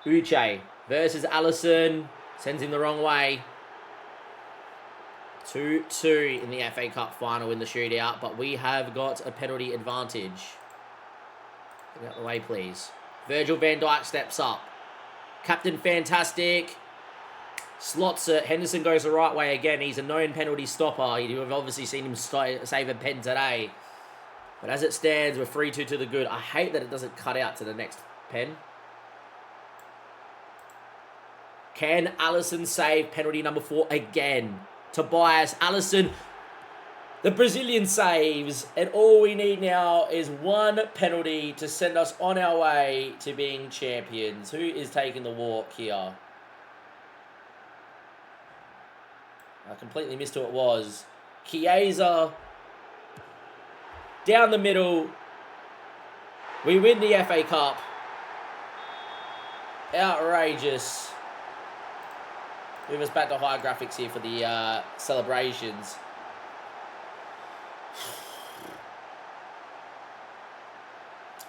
Uche versus Alisson. Sends him the wrong way. 2-2 in the FA Cup final in the shootout, but we have got a penalty advantage. Get out of the way, please. Virgil van Dijk steps up. Captain Fantastic slots it. Henderson goes the right way again. He's a known penalty stopper. You've obviously seen him save a pen today. But as it stands, we're 3-2 to the good. I hate that it doesn't cut out to the next pen. Can Alisson save penalty number 4 again? Tobias Alisson, the Brazilian saves, and all we need now is 1 penalty to send us on our way to being champions. Who is taking the walk here? I completely missed who it was. Chiesa, down the middle. We win the FA Cup. Outrageous. Move us back to high graphics here for the celebrations.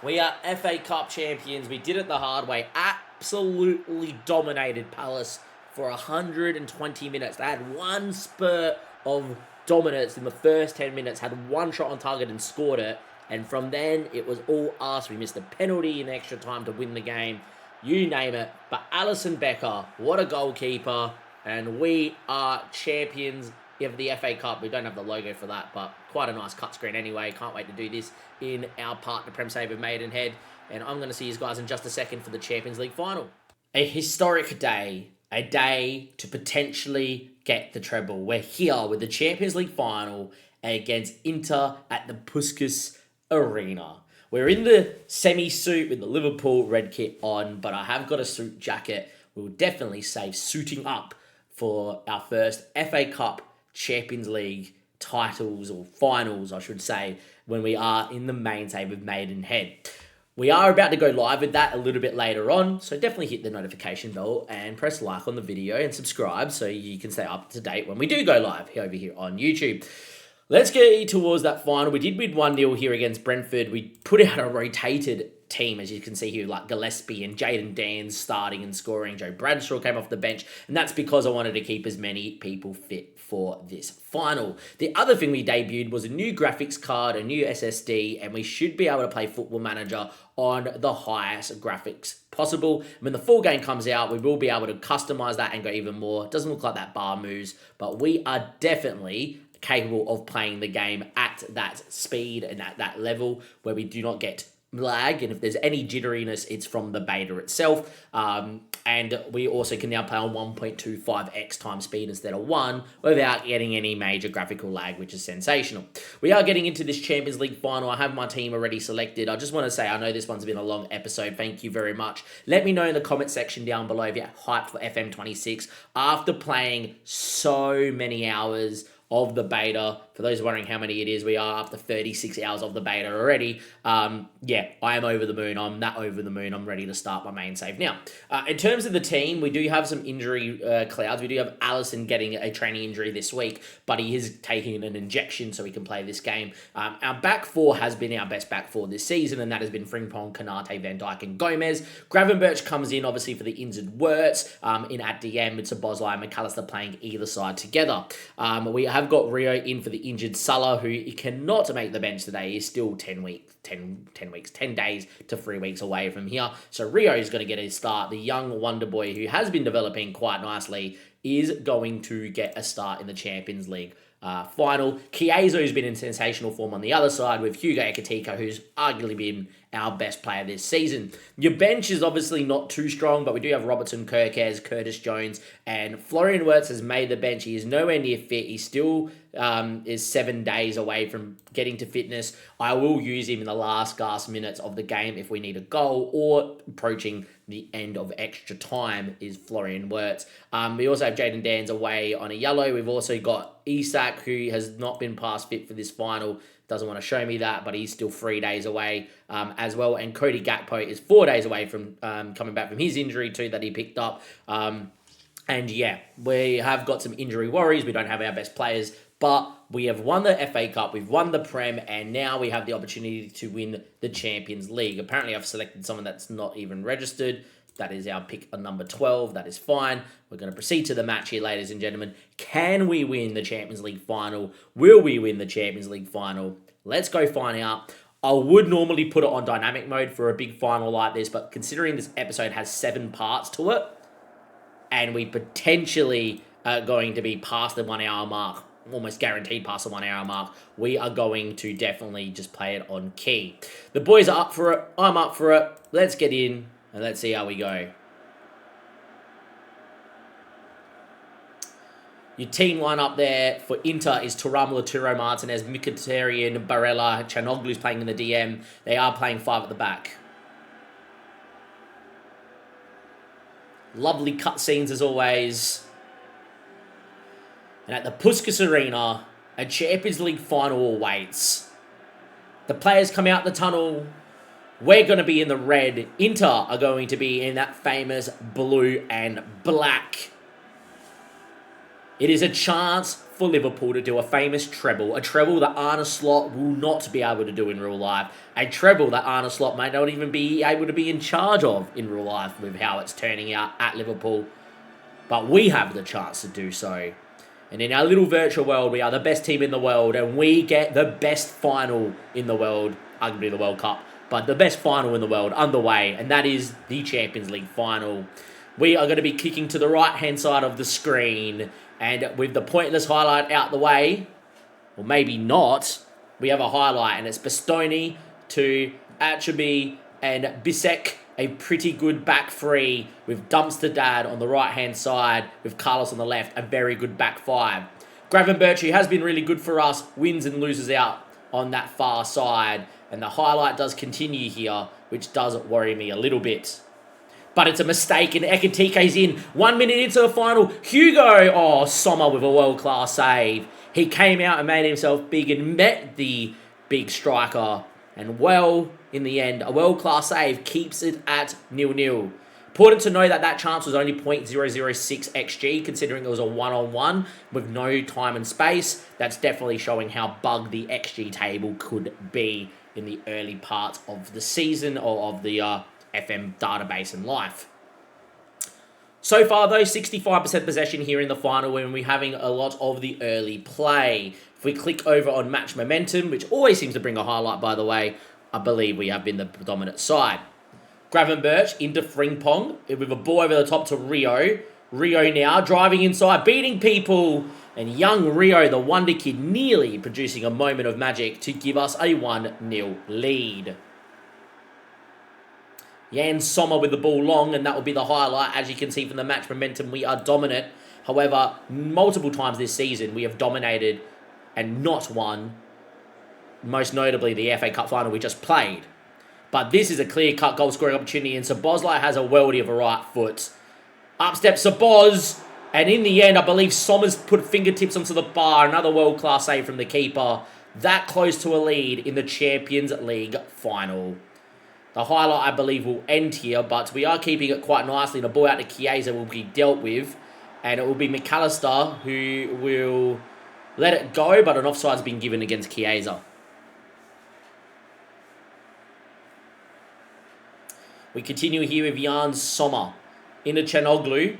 We are FA Cup champions. We did it the hard way. Absolutely dominated Palace for 120 minutes. They had 1 spurt of dominance in the first 10 minutes, had 1 shot on target and scored it. And from then, it was all us. We missed a penalty in extra time to win the game. You name it. But Alisson Becker, what a goalkeeper. And we are champions of the FA Cup. We don't have the logo for that, but quite a nice cut screen anyway. Can't wait to do this in our partner Prem Saver Maidenhead. And I'm going to see you guys in just a second for the Champions League final. A historic day. A day to potentially get the treble. We're here with the Champions League final against Inter at the Puskas Arena. We're in the semi-suit with the Liverpool red kit on, but I have got a suit jacket. We'll definitely save suiting up for our first FA Cup Champions League titles, or finals, I should say, when we are in the main save of Maidenhead. We are about to go live with that a little bit later on, so definitely hit the notification bell and press like on the video and subscribe so you can stay up to date when we do go live over here on YouTube. Let's get towards that final. We did win 1-0 here against Brentford. We put out a rotated team, as you can see here, like Gillespie and Jayden Dans starting and scoring. Joe Bradshaw came off the bench, and that's because I wanted to keep as many people fit for this final. The other thing we debuted was a new graphics card, a new SSD, and we should be able to play Football Manager on the highest graphics possible. When the full game comes out, we will be able to customize that and go even more. It doesn't look like that bar moves, but we are definitely capable of playing the game at that speed and at that level where we do not get lag, and if there's any jitteriness, it's from the beta itself. And we also can now play on 1.25x time speed instead of 1 without getting any major graphical lag, which is sensational. We are getting into this Champions League final. I have my team already selected. I just want to say, I know this one's been a long episode. Thank you very much. Let me know in the comment section down below if you're hyped for FM26. After playing so many hours of the beta. For those wondering how many it is, we are up to 36 hours of the beta already. Yeah, I am over the moon. I'm that over the moon. I'm ready to start my main save. Now, in terms of the team, we do have some injury clouds. We do have Allison getting a training injury this week, but he is taking an injection so he can play this game. Our back four has been our best back four this season, and that has been Frimpong, Kanate, Van Dijk, and Gomez. Gravenberch comes in, obviously, for the injured Wirtz. In at DM, it's Szoboszlai and McAllister playing either side together. We have got Rio in for the injured Salah, who cannot make the bench today. He's still 10 days to 3 weeks away from here. So Rio is going to get his start. The young wonder boy who has been developing quite nicely is going to get a start in the Champions League final. Chiezo's been in sensational form on the other side with Hugo Ekitike, who's arguably been our best player this season. Your bench is obviously not too strong, but we do have Robertson, Kirkes, Curtis Jones, and Florian Wirtz has made the bench. He is nowhere near fit. He still is 7 days away from getting to fitness. I will use him in the last minutes of the game if we need a goal or approaching the end of extra time is Florian Wirtz. We also have Jaden Dans away on a yellow. We've also got Isak, who has not been past fit for this final. Doesn't want to show me that, but he's still 3 days away as well. And Cody Gakpo is 4 days away from coming back from his injury too that he picked up. And yeah, we have got some injury worries. We don't have our best players, but we have won the FA Cup, we've won the Prem, and now we have the opportunity to win the Champions League. Apparently, I've selected someone that's not even registered. That is our pick on number 12. That is fine. We're going to proceed to the match here, ladies and gentlemen. Can we win the Champions League final? Will we win the Champions League final? Let's go find out. I would normally put it on dynamic mode for a big final like this, but considering this episode has 7 parts to it, and we potentially are going to be past the 1 hour mark, almost guaranteed past the 1 hour mark, we are going to definitely just play it on key. The boys are up for it. I'm up for it. Let's get in. And let's see how we go. Your team lineup there for Inter is Thuram, Laturo, Martinez, Mkhitaryan, Barella, Chanoglu's playing in the DM. They are playing 5 at the back. Lovely cutscenes as always. And at the Puskas Arena, a Champions League final awaits. The players come out the tunnel. We're going to be in the red. Inter are going to be in that famous blue and black. It is a chance for Liverpool to do a famous treble. A treble that Arne Slot will not be able to do in real life. A treble that Arne Slot may not even be able to be in charge of in real life with how it's turning out at Liverpool. But we have the chance to do so. And in our little virtual world, we are the best team in the world. And we get the best final in the world. Arguably the World Cup. But the best final in the world underway, and that is the Champions League final. We are going to be kicking to the right-hand side of the screen, and with the pointless highlight out the way, or maybe not, we have a highlight, and it's Bastoni to Achabi and Bisek, a pretty good back three, with Dumpster Dad on the right-hand side, with Carlos on the left, a very good back 5. Gravenberch, who has been really good for us, wins and loses out on that far side. And the highlight does continue here, which does worry me a little bit. But it's a mistake, and Ekitike's in. 1 minute into the final. Hugo, Sommer with a world-class save. He came out and made himself big and met the big striker. And well, in the end, a world-class save keeps it at 0-0. Important to know that chance was only 0.006 XG, considering it was a one-on-one with no time and space. That's definitely showing how bugged the XG table could be in the early parts of the season or of the FM database and life. So far, though, 65% possession here in the final when we're having a lot of the early play. If we click over on match momentum, which always seems to bring a highlight, by the way, I believe we have been the predominant side. Gravenberch into Frimpong with a ball over the top to Rio. Rio now driving inside, beating people. And young Rio, the wonder kid, nearly producing a moment of magic to give us a 1-0 lead. Jan Sommer with the ball long, and that will be the highlight. As you can see from the match momentum, we are dominant. However, multiple times this season, we have dominated and not won. Most notably, the FA Cup final we just played. But this is a clear-cut goal-scoring opportunity, and Szoboszlai has a worldie of a right foot. Up steps Szobosz. And in the end, I believe Somers put fingertips onto the bar. Another world-class save from the keeper. That close to a lead in the Champions League final. The highlight, I believe, will end here, but we are keeping it quite nicely. The ball out to Chiesa will be dealt with, and it will be McAllister who will let it go, but an offside's been given against Chiesa. We continue here with Jan Sommer into Chanoglu.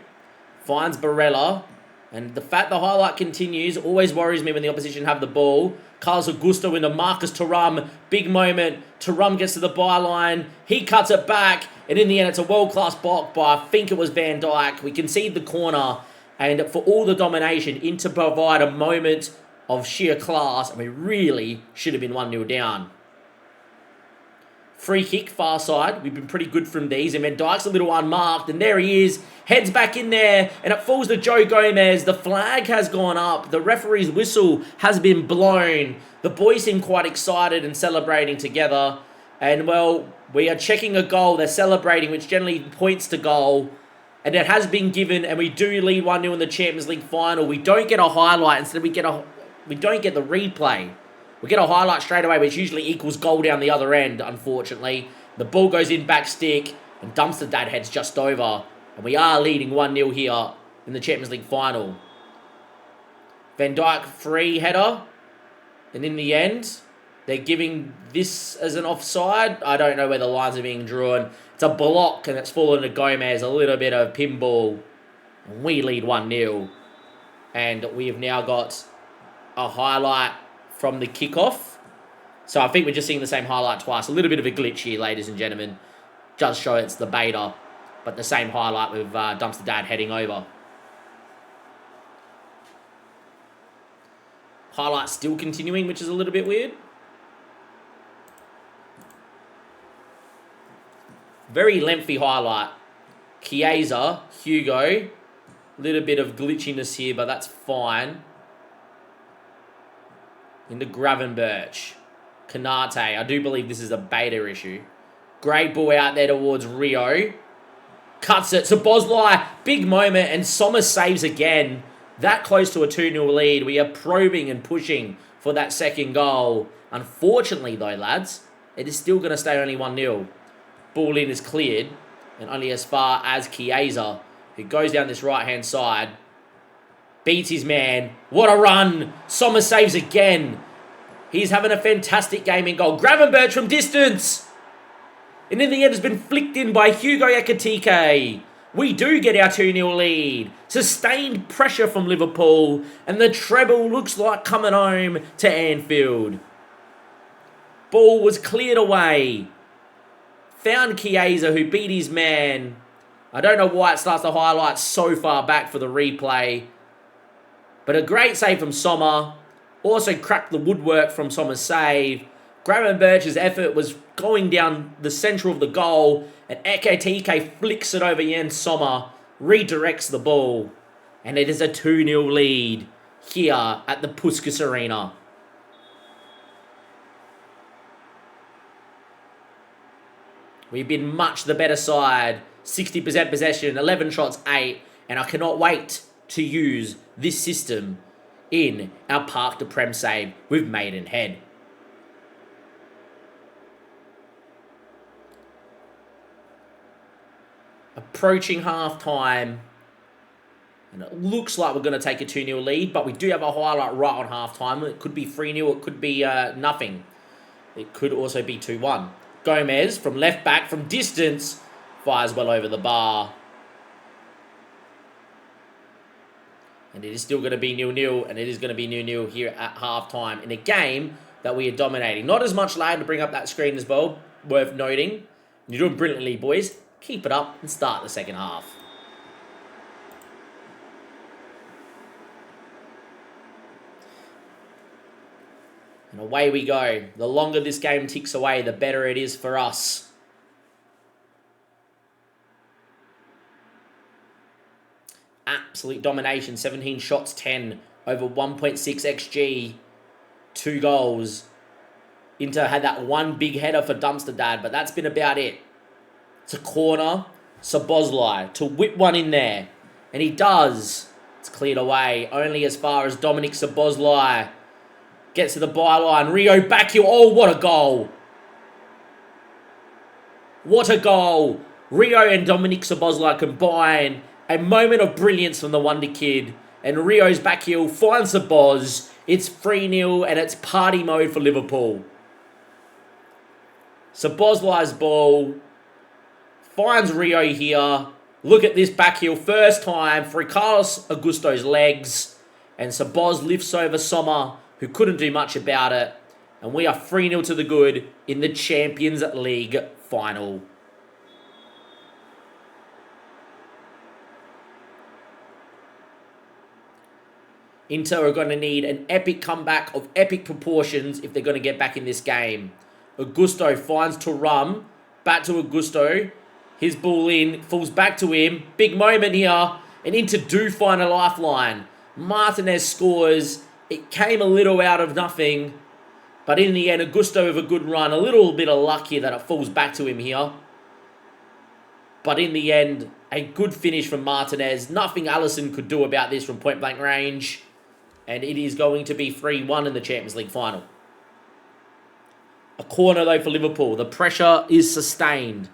Finds Barella. And the fact the highlight continues always worries me when the opposition have the ball. Carlos Augusto into Marcus Thuram. Big moment. Thuram gets to the byline. He cuts it back. And in the end, it's a world-class block by, I think it was Van Dijk. We concede the corner. And for all the domination, Inter provide a moment of sheer class. And we really should have been 1-0 down. Free kick, far side. We've been pretty good from these. And Van Dijk's a little unmarked. And there he is. Heads back in there. And it falls to Joe Gomez. The flag has gone up. The referee's whistle has been blown. The boys seem quite excited and celebrating together. And, well, we are checking a goal. They're celebrating, which generally points to goal. And it has been given. And we do lead 1-0 in the Champions League final. We don't get a highlight. Instead, we don't get the replay. We get a highlight straight away, which usually equals goal down the other end, unfortunately. The ball goes in back stick, and Dumpster Dad heads just over. And we are leading 1-0 here in the Champions League final. Van Dijk free header. And in the end, they're giving this as an offside. I don't know where the lines are being drawn. It's a block, and it's fallen to Gomez. A little bit of pinball. And we lead 1-0. And we have now got a highlight from the kickoff. So I think we're just seeing the same highlight twice. A little bit of a glitch here, ladies and gentlemen. Just show it's the beta, but the same highlight with Dumpster Dad heading over. Highlight still continuing, which is a little bit weird. Very lengthy highlight. Chiesa, Hugo. A little bit of glitchiness here, but that's fine. Into Gravenberch. Kanate. I do believe this is a beta issue. Great ball out there towards Rio. Cuts it to Bosley. Big moment. And Sommer saves again. That close to a 2-0 lead. We are probing and pushing for that second goal. Unfortunately, though, lads, it is still going to stay only 1-0. Ball in is cleared. And only as far as Chiesa, who goes down this right-hand side. Beats his man. What a run. Sommer saves again. He's having a fantastic game in goal. Gravenberch from distance. And in the end, has been flicked in by Hugo Ekitike. We do get our 2-0 lead. Sustained pressure from Liverpool. And the treble looks like coming home to Anfield. Ball was cleared away. Found Chiesa, who beat his man. I don't know why it starts to highlight so far back for the replay. But a great save from Sommer. Also cracked the woodwork from Sommer's save. Gravenberch's effort was going down the centre of the goal. And Ekitike flicks it over Jens Sommer. Redirects the ball. And it is a 2-0 lead here at the Puskas Arena. We've been much the better side. 60% possession, 11 shots, 8. And I cannot wait to use this system in our Parc de Prem save with Maidenhead. Approaching half-time. And it looks like we're going to take a 2-0 lead, but we do have a highlight right on half-time. It could be 3-0, it could be nothing. It could also be 2-1. Gomez from left back from distance fires well over the bar. And it is still going to be 0-0, and it is going to be 0-0 here at half-time in a game that we are dominating. Not as much lag to bring up that screen as well, worth noting. You're doing brilliantly, boys. Keep it up and start the second half. And away we go. The longer this game ticks away, the better it is for us. Absolute domination. 17 shots, 10. Over 1.6 XG. 2 goals. Inter had that one big header for Dumpster Dad, but that's been about it. It's a corner. Szoboszlai to whip one in there. And he does. It's cleared away, only as far as Dominic Szoboszlai gets to the byline. Rio back heel. Oh, what a goal. What a goal. Rio and Dominic Szoboszlai combine. A moment of brilliance from the Wonder Kid. And Rio's back heel finds Szobosz. It's 3-0 and it's party mode for Liverpool. Szoboszlai's ball finds Rio here. Look at this back heel. First time for Carlos Augusto's legs. And Szobosz lifts over Sommer, who couldn't do much about it. And we are 3-0 to the good in the Champions League final. Inter are going to need an epic comeback of epic proportions if they're going to get back in this game. Augusto finds Thuram. Back to Augusto. His ball in. Falls back to him. Big moment here. And Inter do find a lifeline. Martinez scores. It came a little out of nothing. But in the end, Augusto with a good run. A little bit of luck here that it falls back to him here. But in the end, a good finish from Martinez. Nothing Alisson could do about this from point-blank range. And it is going to be 3-1 in the Champions League final. A corner, though, for Liverpool. The pressure is sustained.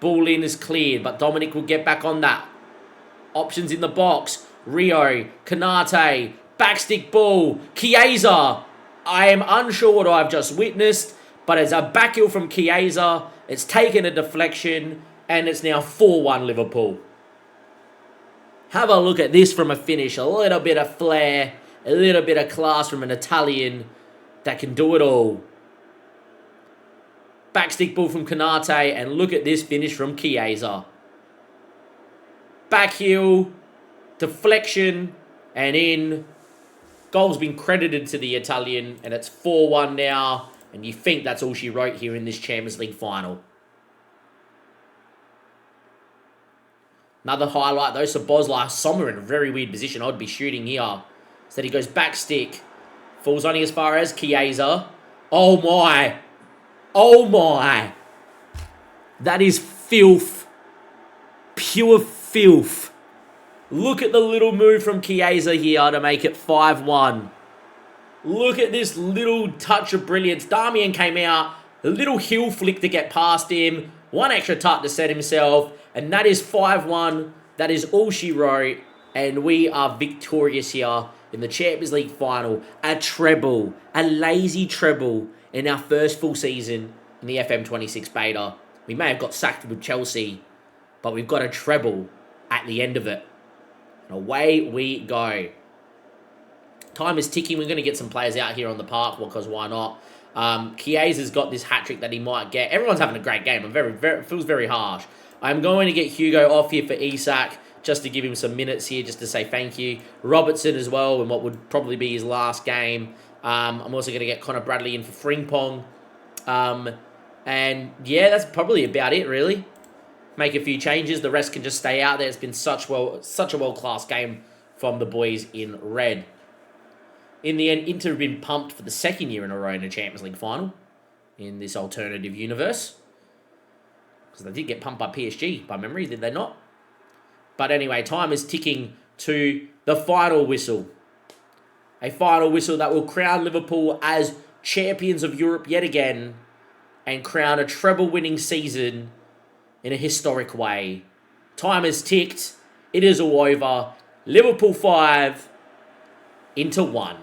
Ball in is cleared, but Dominic will get back on that. Options in the box. Rio, Konate, backstick ball, Chiesa. I am unsure what I've just witnessed, but it's a back heel from Chiesa. It's taken a deflection, and it's now 4-1 Liverpool. Have a look at this from a finish. A little bit of flair, a little bit of class from an Italian that can do it all. Backstick ball from Konate, and look at this finish from Chiesa. Back heel, deflection, and in. Goal's been credited to the Italian, and it's 4-1 now, and you think that's all she wrote here in this Champions League final. Another highlight, though, Szoboszlai, Sommer in a very weird position. I'd be shooting here. Instead, he goes back stick. Falls only as far as Chiesa. Oh, my. Oh, my. That is filth. Pure filth. Look at the little move from Chiesa here to make it 5-1. Look at this little touch of brilliance. Darmian came out. A little heel flick to get past him. One extra touch to set himself. And that is 5-1. That is all she wrote. And we are victorious here in the Champions League final. A treble. A lazy treble in our first full season in the FM26 beta. We may have got sacked with Chelsea, but we've got a treble at the end of it. And away we go. Time is ticking. We're going to get some players out here on the park because why not? Chiesa's got this hat-trick that he might get. Everyone's having a great game. It feels very harsh. I'm going to get Hugo off here for Isak just to give him some minutes here, just to say thank you. Robertson as well in what would probably be his last game. I'm also going to get Connor Bradley in for Frimpong. And yeah, that's probably about it, really. Make a few changes. The rest can just stay out there. It's been such a world-class game from the boys in red. In the end, Inter have been pumped for the second year in a row in a Champions League final in this alternative universe. Because they did get pumped by PSG, by memory, did they not? But anyway, time is ticking to the final whistle. A final whistle that will crown Liverpool as champions of Europe yet again and crown a treble-winning season in a historic way. Time has ticked. It is all over. Liverpool 5, Inter 1.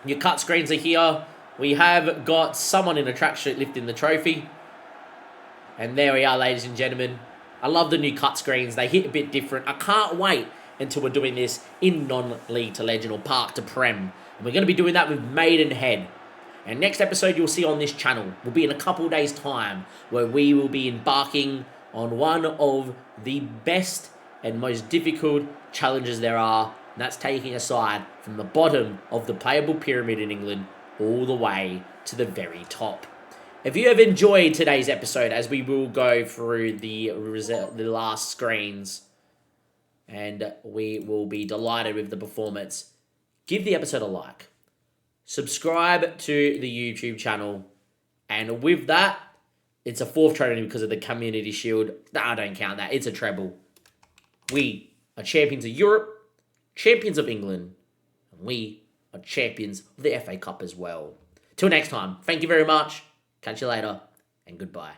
Your cut screens are here. We have got someone in a tracksuit lifting the trophy. And there we are, ladies and gentlemen. I love the new cut screens. They hit a bit different. I can't wait until we're doing this in non-league to legend or park to prem. And we're going to be doing that with Maidenhead. And next episode you'll see on this channel will be in a couple days' time, where we will be embarking on one of the best and most difficult challenges there are. And that's taking a side from the bottom of the playable pyramid in England all the way to the very top. If you have enjoyed today's episode, as we will go through the last screens, and we will be delighted with the performance, give the episode a like. Subscribe to the YouTube channel. And with that, it's a 4th trophy because of the Community Shield. Nah, I don't count that. It's a treble. We are champions of Europe, champions of England, and we are champions of the FA Cup as well. Till next time, thank you very much. Catch you later, and goodbye.